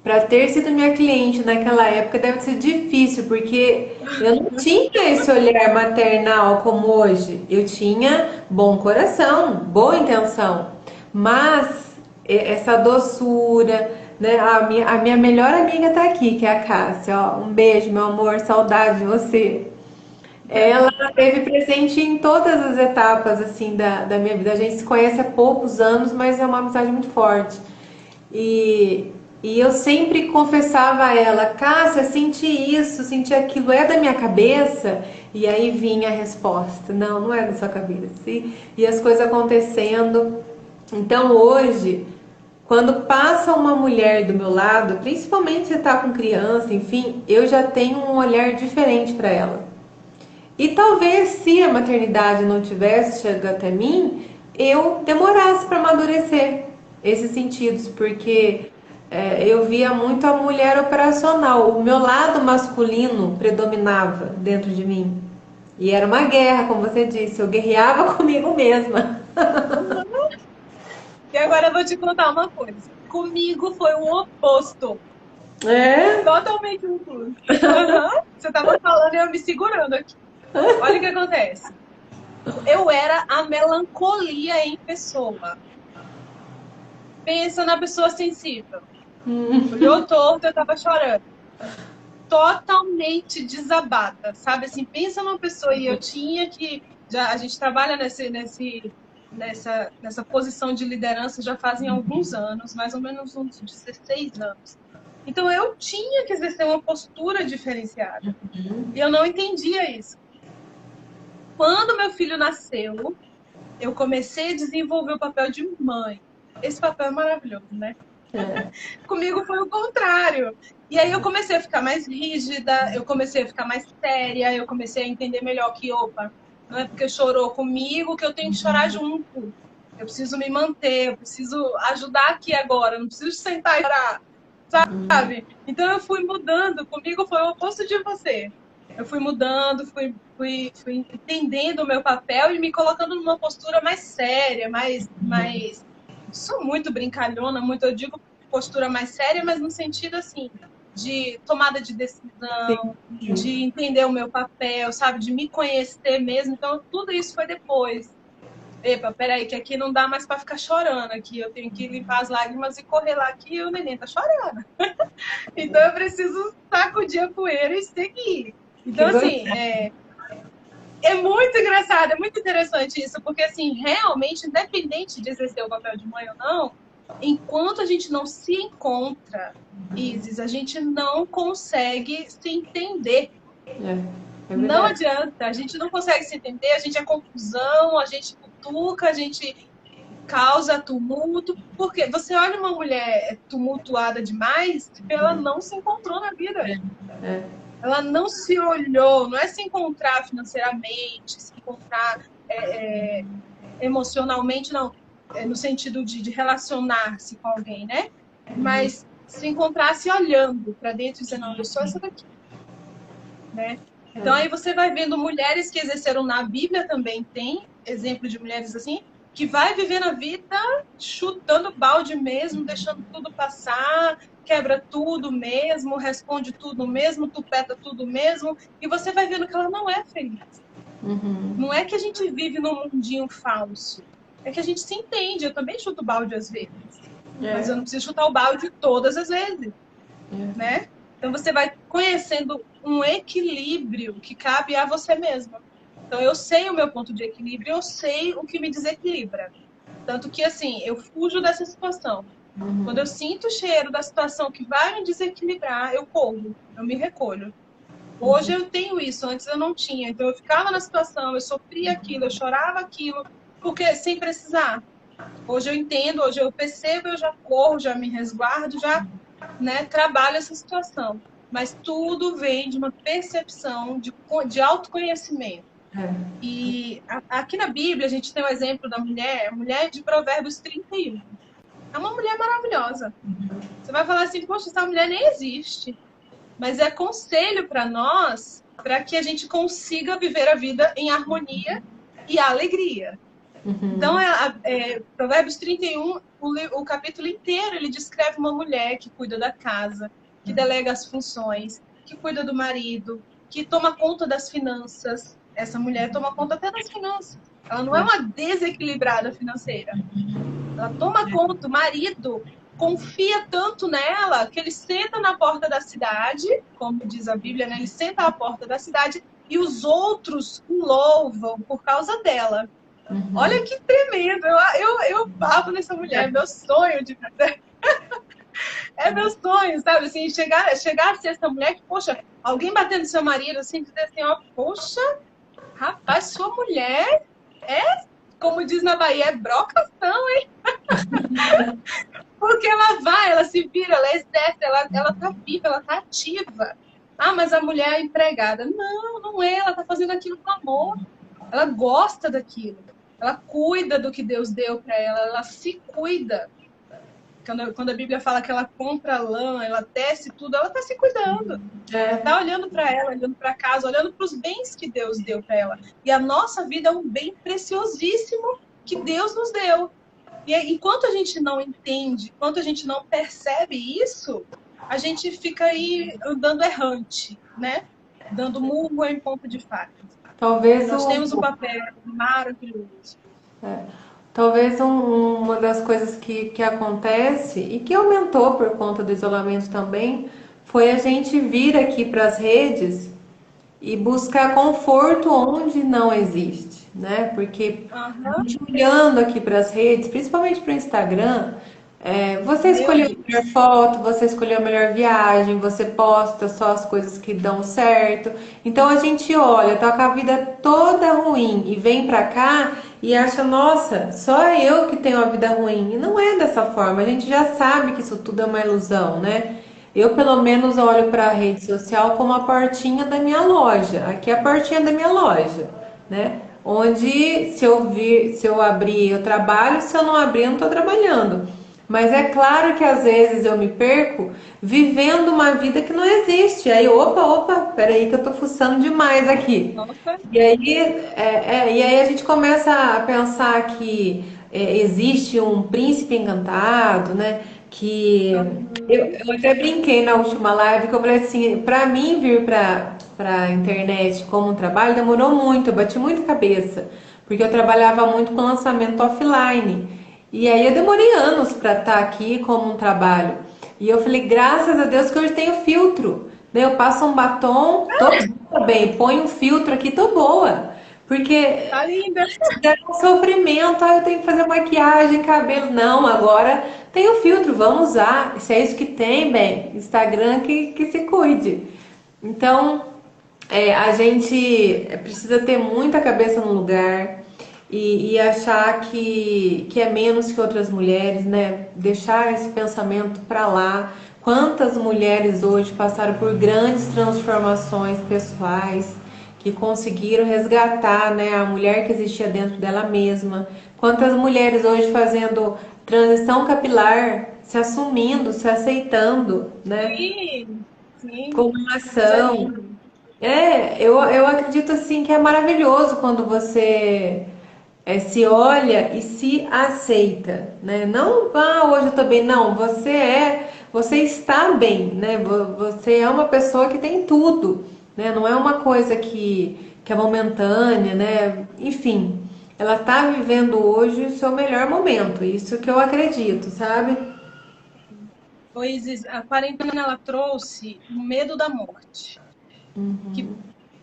[SPEAKER 1] para ter sido minha cliente naquela época deve ser difícil, porque eu não tinha esse olhar maternal como hoje. Eu tinha bom coração, boa intenção. Mas essa doçura, né? A minha melhor amiga tá aqui, que é a Cássia. Ó, um beijo, meu amor, saudade de você. Ela esteve presente em todas as etapas assim da minha vida. A gente se conhece há poucos anos, mas é uma amizade muito forte. E E eu sempre confessava a ela, Cássia, senti isso, senti aquilo, é da minha cabeça? E aí vinha a resposta, não, não é da sua cabeça. E as coisas acontecendo. Então hoje, quando passa uma mulher do meu lado, principalmente se está com criança, enfim, eu já tenho um olhar diferente para ela. E talvez se a maternidade não tivesse chegado até mim, eu demorasse para amadurecer esses sentidos, porque eu via muito a mulher operacional, o meu lado masculino predominava dentro de mim. E era uma guerra, como você disse, eu guerreava comigo mesma.
[SPEAKER 2] E agora eu vou te contar uma coisa. Comigo foi o oposto.
[SPEAKER 1] É?
[SPEAKER 2] Totalmente o oposto. Você tava falando e eu me segurando aqui. Olha o que acontece. Eu era a melancolia em pessoa. Pensa na pessoa sensível. Olhou torto, eu tava chorando. Totalmente desabada, sabe? Assim, pensa numa pessoa e eu tinha que... A gente trabalha nessa posição de liderança já fazem alguns anos, mais ou menos uns 16 anos. Então eu tinha que exercer uma postura diferenciada. E eu não entendia isso. Quando meu filho nasceu, eu comecei a desenvolver o papel de mãe. Esse papel é maravilhoso, né?
[SPEAKER 1] É.
[SPEAKER 2] Comigo foi o contrário. E aí eu comecei a ficar mais rígida, eu comecei a ficar mais séria, eu comecei a entender melhor que, opa, não é porque chorou comigo que eu tenho que chorar junto. Eu preciso me manter, eu preciso ajudar aqui agora, não preciso sentar e chorar, sabe? Então eu fui mudando, comigo foi o oposto de você. Eu fui mudando, fui entendendo o meu papel e me colocando numa postura mais séria, mais... Sou muito brincalhona, muito, eu digo postura mais séria, mas no sentido assim, de tomada de decisão, de entender o meu papel, sabe, de me conhecer mesmo. Então, tudo isso foi depois. Epa, peraí, que aqui não dá mais para ficar chorando, aqui eu tenho que limpar as lágrimas e correr lá que o neném tá chorando. Então, eu preciso sacudir a poeira e seguir. Então, assim, é muito engraçado, é muito interessante isso, porque, assim, realmente, independente de exercer o papel de mãe ou não, enquanto a gente não se encontra, Isis, a gente não consegue se entender. Não adianta, a gente não consegue se entender, a gente é confusão, a gente cutuca, a gente causa tumulto, porque você olha uma mulher tumultuada demais, ela não se encontrou na vida. Ela não se olhou, não é se encontrar financeiramente, se encontrar emocionalmente, não, no sentido de relacionar-se com alguém, né? Mas se encontrar se olhando para dentro e dizendo, não, eu sou essa daqui, né? Então aí você vai vendo mulheres que exerceram na Bíblia também, tem exemplo de mulheres assim, que vai viver na vida chutando balde mesmo, deixando tudo passar, quebra tudo mesmo, responde tudo mesmo, tupeta tudo mesmo, e você vai vendo que ela não é feliz. Não é que a gente vive num mundinho falso, é que a gente se entende. Eu também chuto balde às vezes, mas eu não preciso chutar o balde todas as vezes, né? Então você vai conhecendo um equilíbrio que cabe a você mesma. Então eu sei o meu ponto de equilíbrio, eu sei o que me desequilibra. Tanto que, assim, eu fujo dessa situação. Quando eu sinto o cheiro da situação que vai me desequilibrar, eu corro, eu me recolho. Hoje eu tenho isso, antes eu não tinha. Então eu ficava na situação, eu sofria aquilo, eu chorava aquilo, porque sem precisar. Hoje eu entendo, hoje eu percebo, eu já corro, já me resguardo, já, né, trabalho essa situação. Mas tudo vem de uma percepção de autoconhecimento. E aqui na Bíblia a gente tem o exemplo da mulher, a mulher de Provérbios 31. É uma mulher maravilhosa. Você vai falar assim, poxa, essa mulher nem existe. Mas é conselho para nós, para que a gente consiga viver a vida em harmonia e alegria. Então, Provérbios 31, o capítulo inteiro, ele descreve uma mulher que cuida da casa, que delega as funções, que cuida do marido, que toma conta das finanças. Essa mulher toma conta até das finanças. Ela não é uma desequilibrada financeira. Ela toma conta, o marido confia tanto nela que ele senta na porta da cidade, como diz a Bíblia, né? Ele senta à porta da cidade e os outros o louvam por causa dela. Olha que tremendo! Eu babo nessa mulher, meu sonho de fazer. É meu sonho, sabe? Assim, chegar a ser essa mulher que, poxa, alguém batendo no seu marido, assim, dizer assim, ó, poxa, rapaz, sua mulher é, como diz na Bahia, é brocação, hein? Porque ela vai, ela se vira, ela exerce, ela tá viva, ela tá ativa. Ah, mas a mulher é empregada. Não, não é, ela tá fazendo aquilo com amor. Ela gosta daquilo. Ela cuida do que Deus deu para ela, ela se cuida. Quando a Bíblia fala que ela compra lã, ela tece tudo, ela está se cuidando. Ela está olhando para ela, olhando para casa, olhando para os bens que Deus deu para ela. E a nossa vida é um bem preciosíssimo que Deus nos deu. E enquanto a gente não entende, enquanto a gente não percebe isso, a gente fica aí andando errante, né? Dando murro em ponto de faca.
[SPEAKER 1] Talvez
[SPEAKER 2] Nós temos um papel maravilhoso.
[SPEAKER 1] Talvez uma das coisas que acontece e que aumentou por conta do isolamento também foi a gente vir aqui para as redes e buscar conforto onde não existe, né? Porque a gente olhando aqui para as redes, principalmente para o Instagram, você escolheu a melhor foto, você escolheu a melhor viagem, você posta só as coisas que dão certo. Então a gente olha, tá com a vida toda ruim e vem pra cá e acha, nossa, só eu que tenho a vida ruim. E não é dessa forma, a gente já sabe que isso tudo é uma ilusão, né? Eu, pelo menos, olho para a rede social como a portinha da minha loja. Aqui é a portinha da minha loja, né? Onde se eu abrir, eu trabalho, se eu não abrir, eu não estou trabalhando. Mas é claro que às vezes eu me perco vivendo uma vida que não existe. Aí, opa, peraí que eu tô fuçando demais aqui.
[SPEAKER 2] Nossa.
[SPEAKER 1] E aí a gente começa a pensar que existe um príncipe encantado, né? Que eu até brinquei na última live que eu falei assim, pra mim vir pra internet como um trabalho demorou muito, eu bati muito cabeça, porque eu trabalhava muito com lançamento offline. E aí eu demorei anos para estar aqui como um trabalho. E eu falei, graças a Deus que hoje tenho filtro. Né? Eu passo um batom, tô bem, ponho um filtro aqui, tô boa. Porque
[SPEAKER 2] Tá linda.
[SPEAKER 1] é um sofrimento, eu tenho que fazer maquiagem, cabelo. Não, agora tem o filtro, vamos usar. Se é isso que tem, bem, Instagram que se cuide. Então, a gente precisa ter muita cabeça no lugar e achar que é menos que outras mulheres, né? Deixar esse pensamento para lá. Quantas mulheres hoje passaram por grandes transformações pessoais, que conseguiram resgatar, né, a mulher que existia dentro dela mesma. Quantas mulheres hoje fazendo transição capilar, se assumindo, se aceitando, né?
[SPEAKER 2] Sim.
[SPEAKER 1] Como uma ação. Eu acredito assim que é maravilhoso quando você se olha e se aceita, né? Não, hoje eu tô bem, não, você está bem, né? Você é uma pessoa que tem tudo, né? Não é uma coisa que é momentânea, né? Enfim, ela tá vivendo hoje o seu melhor momento, isso que eu acredito, sabe?
[SPEAKER 2] Pois a quarentena ela trouxe o medo da morte, que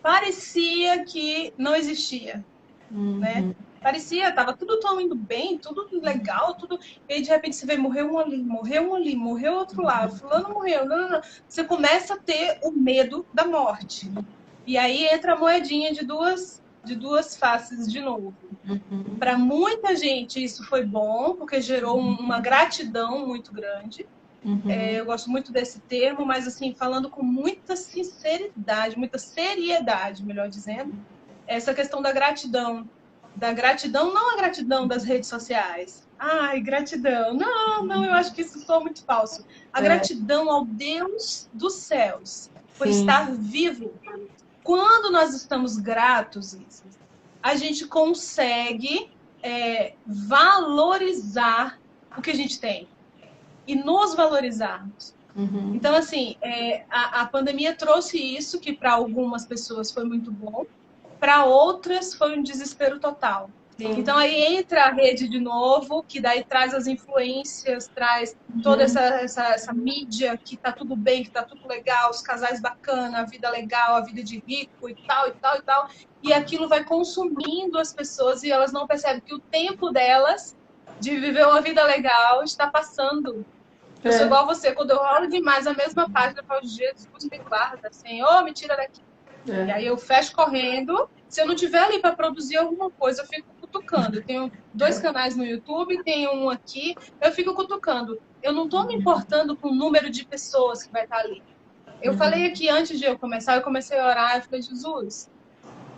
[SPEAKER 2] parecia que não existia, né? Parecia, tava tudo tão indo bem, tudo legal, tudo. E aí, de repente, você vê, morreu um ali, morreu outro lá, fulano morreu. Não. Você começa a ter o medo da morte. E aí entra a moedinha de duas faces de novo. Para muita gente isso foi bom, porque gerou uma gratidão muito grande. Eu gosto muito desse termo, mas assim, falando com muita sinceridade, muita seriedade, melhor dizendo, essa questão da gratidão não a gratidão das redes sociais. Ai, gratidão. Não, eu acho que isso soa muito falso. A gratidão ao Deus dos céus por estar vivo. Quando nós estamos gratos, a gente consegue valorizar o que a gente tem e nos valorizarmos. Então, assim, a pandemia trouxe isso, que para algumas pessoas foi muito bom, para outras foi um desespero total. Sim. Então aí entra a rede de novo, que daí traz as influências, traz toda essa mídia que tá tudo bem, que tá tudo legal, os casais bacana, a vida legal, a vida de rico e tal, e tal, e tal. E aquilo vai consumindo as pessoas e elas não percebem que o tempo delas de viver uma vida legal está passando. Eu sou igual a você, quando eu rolo demais a mesma página, eu falo, Jesus, me guarda, Senhor, me tira daqui. E aí eu fecho correndo. Se eu não tiver ali para produzir alguma coisa, eu fico cutucando. Eu tenho 2 canais no YouTube, tenho um aqui, eu fico cutucando. Eu não estou me importando com o número de pessoas que vai estar ali. Eu falei aqui, antes de eu começar, eu comecei a orar, eu falei, Jesus,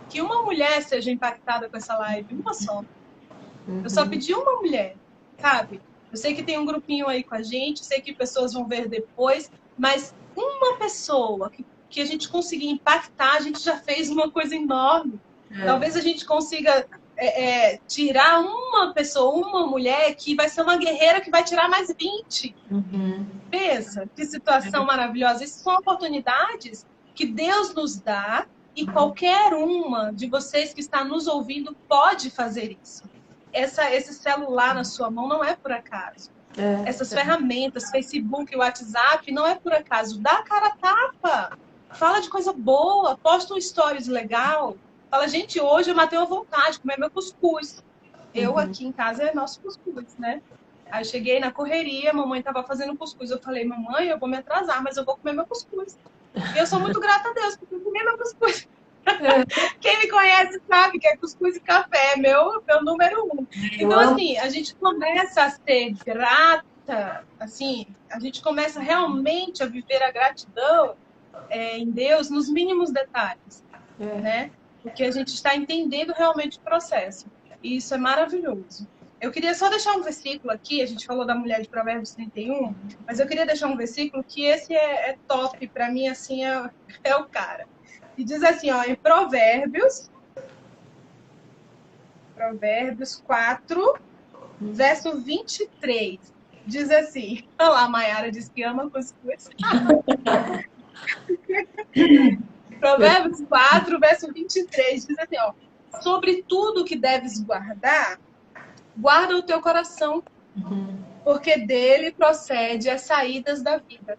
[SPEAKER 2] que uma mulher seja impactada com essa live, uma só. Eu só pedi uma mulher, sabe? Eu sei que tem um grupinho aí com a gente, sei que pessoas vão ver depois, mas uma pessoa que a gente conseguir impactar, a gente já fez uma coisa enorme. Talvez a gente consiga tirar uma pessoa, uma mulher, que vai ser uma guerreira que vai tirar mais 20. Pensa, que situação maravilhosa. Essas são oportunidades que Deus nos dá e qualquer uma de vocês que está nos ouvindo pode fazer isso. Esse celular na sua mão não é por acaso. Essas ferramentas, Facebook, WhatsApp, não é por acaso. Dá a cara a tapa. Fala de coisa boa, posta um stories legal. Fala, gente, hoje eu matei uma vontade de comer meu cuscuz. Eu aqui em casa é nosso cuscuz, né? Aí eu cheguei na correria, a mamãe estava fazendo cuscuz. Eu falei, mamãe, eu vou me atrasar, mas eu vou comer meu cuscuz. E eu sou muito grata a Deus, porque eu comi meu cuscuz. Quem me conhece sabe que é cuscuz e café, é meu número 1. Então, assim, a gente começa a ser grata, assim, a gente começa realmente a viver a gratidão em Deus nos mínimos detalhes, né? Porque a gente está entendendo realmente o processo. E isso é maravilhoso. Eu queria só deixar um versículo aqui, a gente falou da mulher de Provérbios 31, mas eu queria deixar um versículo que esse é top, para mim, assim, é o cara. E diz assim, ó, em Provérbios 4, verso 23, diz assim, olha lá, a Mayara diz que ama cuscuz. Provérbios 4, verso 23, diz assim, ó, sobre tudo que deves guardar, guarda o teu coração, porque dele procede as saídas da vida.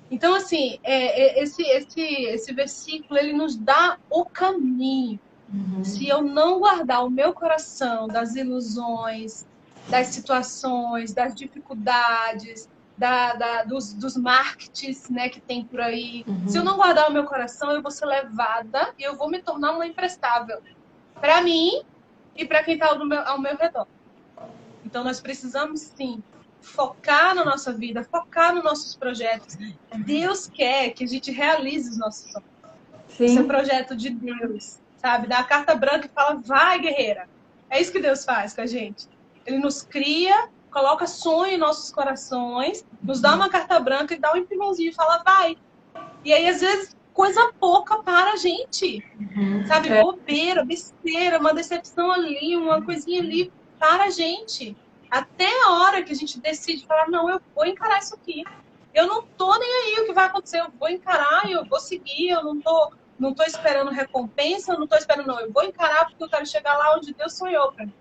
[SPEAKER 2] Então, assim, esse versículo, ele nos dá o caminho. Se eu não guardar o meu coração das ilusões, das situações, das dificuldades, dos marketings, né, que tem por aí, se eu não guardar o meu coração, eu vou ser levada e eu vou me tornar uma imprestável. Para mim e para quem está ao meu redor. Então, nós precisamos, sim, focar na nossa vida, focar nos nossos projetos. Deus quer que a gente realize os nossos sonhos. Esse é o projeto de Deus, sabe? Dá a carta branca e fala, vai, guerreira. É isso que Deus faz com a gente. Ele nos cria, coloca sonho em nossos corações, nos dá uma carta branca e dá um empurrãozinho e fala, vai. E aí, às vezes, coisa pouca para a gente. Sabe? Bobeira, besteira, uma decepção ali, uma coisinha ali para a gente. Até a hora que a gente decide falar, não, eu vou encarar isso aqui. Eu não tô nem aí o que vai acontecer, eu vou encarar, eu vou seguir, eu não tô esperando recompensa, eu não tô esperando, não, eu vou encarar porque eu quero chegar lá onde Deus sonhou para mim.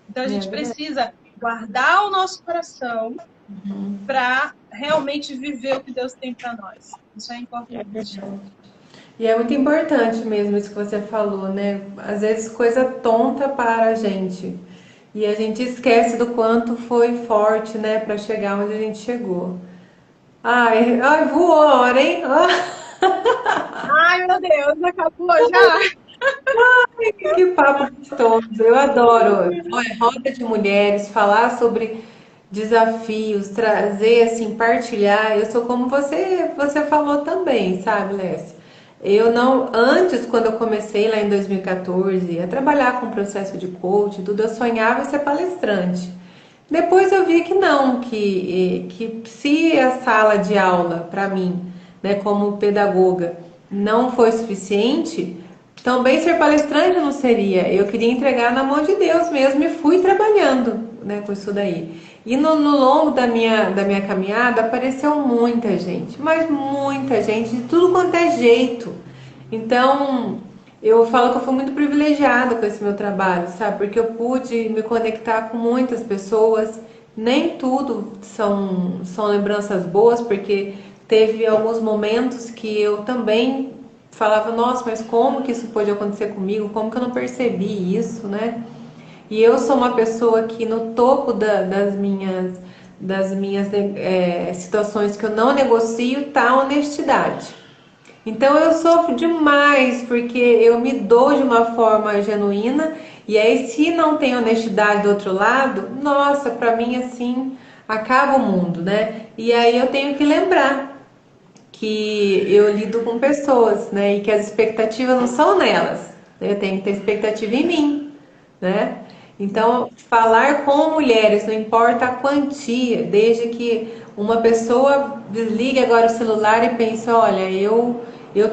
[SPEAKER 2] Então a gente precisa guardar o nosso coração para realmente viver o que Deus tem para nós. Isso é importante.
[SPEAKER 1] E é muito importante mesmo isso que você falou, né? Às vezes coisa tonta para a gente. E a gente esquece do quanto foi forte, né, para chegar onde a gente chegou. Ai, voou a hora, hein?
[SPEAKER 2] Ai, meu Deus, acabou já?
[SPEAKER 1] Ai, que papo gostoso. Eu adoro. Olha, roda de mulheres, falar sobre desafios, trazer, assim, partilhar. Eu sou como você falou também, sabe, Lécia? Eu não, antes, quando eu comecei lá em 2014 a trabalhar com o processo de coach, tudo, eu sonhava em ser palestrante. Depois eu vi que não, que se a sala de aula, para mim, né, como pedagoga, não foi suficiente, também ser palestrante não seria. Eu queria entregar na mão de Deus mesmo e fui trabalhando, né, com isso daí. E no longo da minha caminhada apareceu muita gente, mas muita gente, de tudo quanto é jeito. Então, eu falo que eu fui muito privilegiada com esse meu trabalho, sabe? Porque eu pude me conectar com muitas pessoas. Nem tudo são lembranças boas, porque teve alguns momentos que eu também falava, nossa, mas como que isso pode acontecer comigo? Como que eu não percebi isso, né? E eu sou uma pessoa que no topo das minhas situações que eu não negocio tá a honestidade. Então eu sofro demais porque eu me dou de uma forma genuína e aí se não tem honestidade do outro lado, nossa, pra mim assim acaba o mundo, né? E aí eu tenho que lembrar que eu lido com pessoas, né? E que as expectativas não são nelas, né? Eu tenho que ter expectativa em mim, né? Então, falar com mulheres, não importa a quantia, desde que uma pessoa desligue agora o celular e pense, olha, eu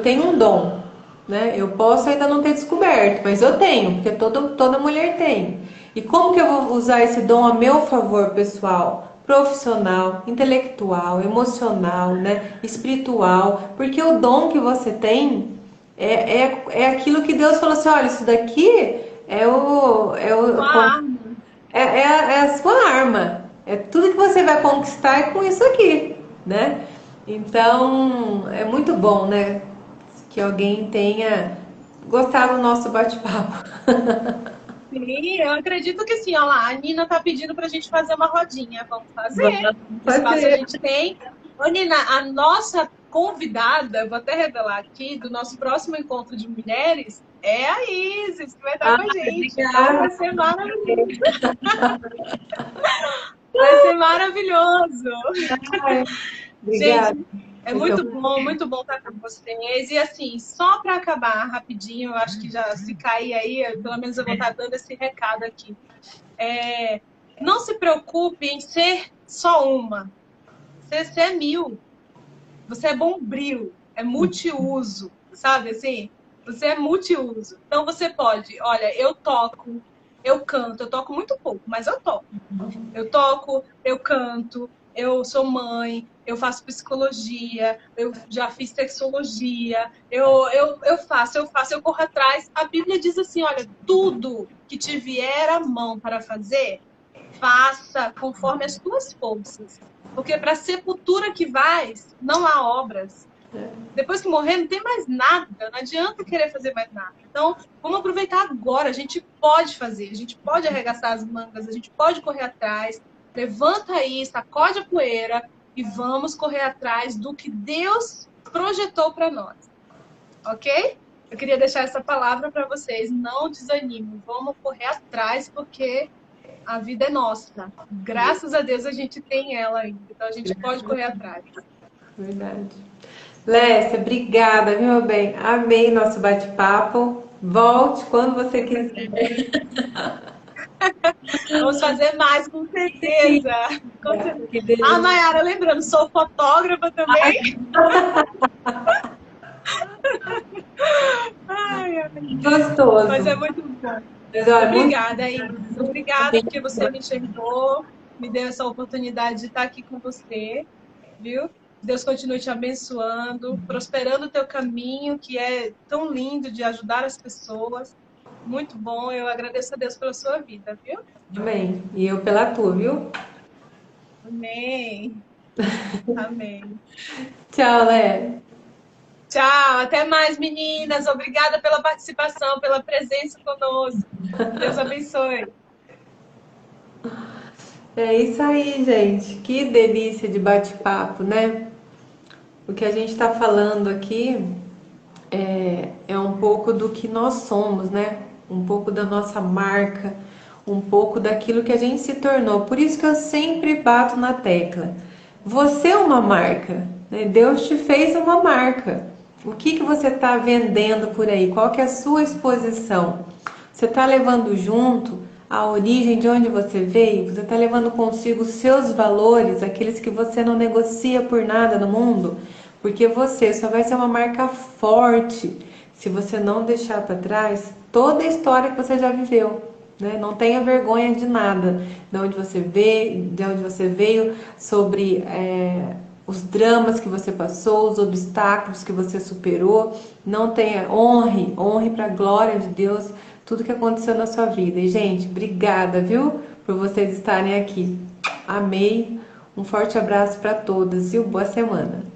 [SPEAKER 1] tenho um dom, né? Eu posso ainda não ter descoberto, mas eu tenho, porque toda mulher tem. E como que eu vou usar esse dom a meu favor, pessoal? Profissional, intelectual, emocional, né? Espiritual, porque o dom que você tem é aquilo que Deus falou assim, olha, isso daqui é o, é
[SPEAKER 2] Uma
[SPEAKER 1] o,
[SPEAKER 2] arma.
[SPEAKER 1] é a sua arma. É tudo que você vai conquistar é com isso aqui, né? Então, é muito bom, né? Que alguém tenha gostado do nosso bate-papo.
[SPEAKER 2] Sim, eu acredito que sim. Olha lá, a Nina tá pedindo pra gente fazer uma rodinha. Vamos fazer.
[SPEAKER 1] Vamos
[SPEAKER 2] Espaço a
[SPEAKER 1] fazer.
[SPEAKER 2] gente tem. Ô, Nina, a nossa convidada, vou até revelar aqui, do nosso próximo encontro de mulheres, é a Isis, que vai estar
[SPEAKER 1] Ah,
[SPEAKER 2] com a gente. Então
[SPEAKER 1] obrigada.
[SPEAKER 2] vai ser maravilhoso. Vai ser maravilhoso.
[SPEAKER 1] Ai, obrigada.
[SPEAKER 2] Gente, é
[SPEAKER 1] Muito
[SPEAKER 2] muito bom estar com vocês. E assim, só para acabar rapidinho, eu acho que já se cair aí, pelo menos eu vou estar dando esse recado aqui. Não se preocupe em ser só uma. Você é mil. Você é bombril. É multiuso. Sabe assim? Você é multiuso. Então você pode, olha, eu toco, eu canto, eu toco muito pouco, mas eu toco. Eu toco, eu canto, eu sou mãe, eu faço psicologia, eu já fiz sexologia, eu faço, eu corro atrás. A Bíblia diz assim, olha, tudo que te vier à mão para fazer, faça conforme as tuas forças. Porque para a sepultura que vais, não há obras. Depois que morrer, não tem mais nada. Não adianta querer fazer mais nada. Então, vamos aproveitar agora. A gente pode fazer. A gente pode arregaçar as mangas. A gente pode correr atrás. Levanta aí, sacode a poeira e vamos correr atrás do que Deus projetou para nós. Ok? Eu queria deixar essa palavra para vocês. Não desanimem. Vamos correr atrás porque a vida é nossa. Graças a Deus a gente tem ela ainda. Então, a gente pode correr atrás.
[SPEAKER 1] verdade. Lécia, obrigada, viu, meu bem? Amei nosso bate-papo. Volte quando você quiser.
[SPEAKER 2] Vamos fazer mais, com certeza. Com certeza.
[SPEAKER 1] Que
[SPEAKER 2] Ah,
[SPEAKER 1] delícia.
[SPEAKER 2] Nayara, lembrando, sou fotógrafa também. Ai, ai. Mas é
[SPEAKER 1] Gostoso.
[SPEAKER 2] muito bom.
[SPEAKER 1] Mas, olha, muito
[SPEAKER 2] Obrigada, Iris. Obrigada porque você me enxergou, me deu essa oportunidade de estar aqui com você, viu? Deus continue te abençoando, prosperando o teu caminho, que é tão lindo de ajudar as pessoas. Muito bom. Eu agradeço a Deus pela sua vida, viu?
[SPEAKER 1] bem. E eu pela tua, viu?
[SPEAKER 2] Amém. Amém.
[SPEAKER 1] Tchau, Lé.
[SPEAKER 2] Tchau, até mais, meninas. Obrigada pela participação, pela presença conosco. Deus abençoe.
[SPEAKER 1] É isso aí, gente. Que delícia de bate-papo, né? O que a gente está falando aqui é um pouco do que nós somos, né? Um pouco da nossa marca, um pouco daquilo que a gente se tornou. Por isso que eu sempre bato na tecla. Você é uma marca, né? Deus te fez uma marca. O que você está vendendo por aí? Qual que é a sua exposição? Você está levando junto a origem de onde você veio? Você está levando consigo os seus valores, aqueles que você não negocia por nada no mundo? Porque você só vai ser uma marca forte se você não deixar para trás toda a história que você já viveu. Né? Não tenha vergonha de nada, de onde você veio, sobre os dramas que você passou, os obstáculos que você superou. Não tenha, honre para a glória de Deus tudo que aconteceu na sua vida. E, gente, obrigada, viu, por vocês estarem aqui. Amei. Um forte abraço para todas e boa semana.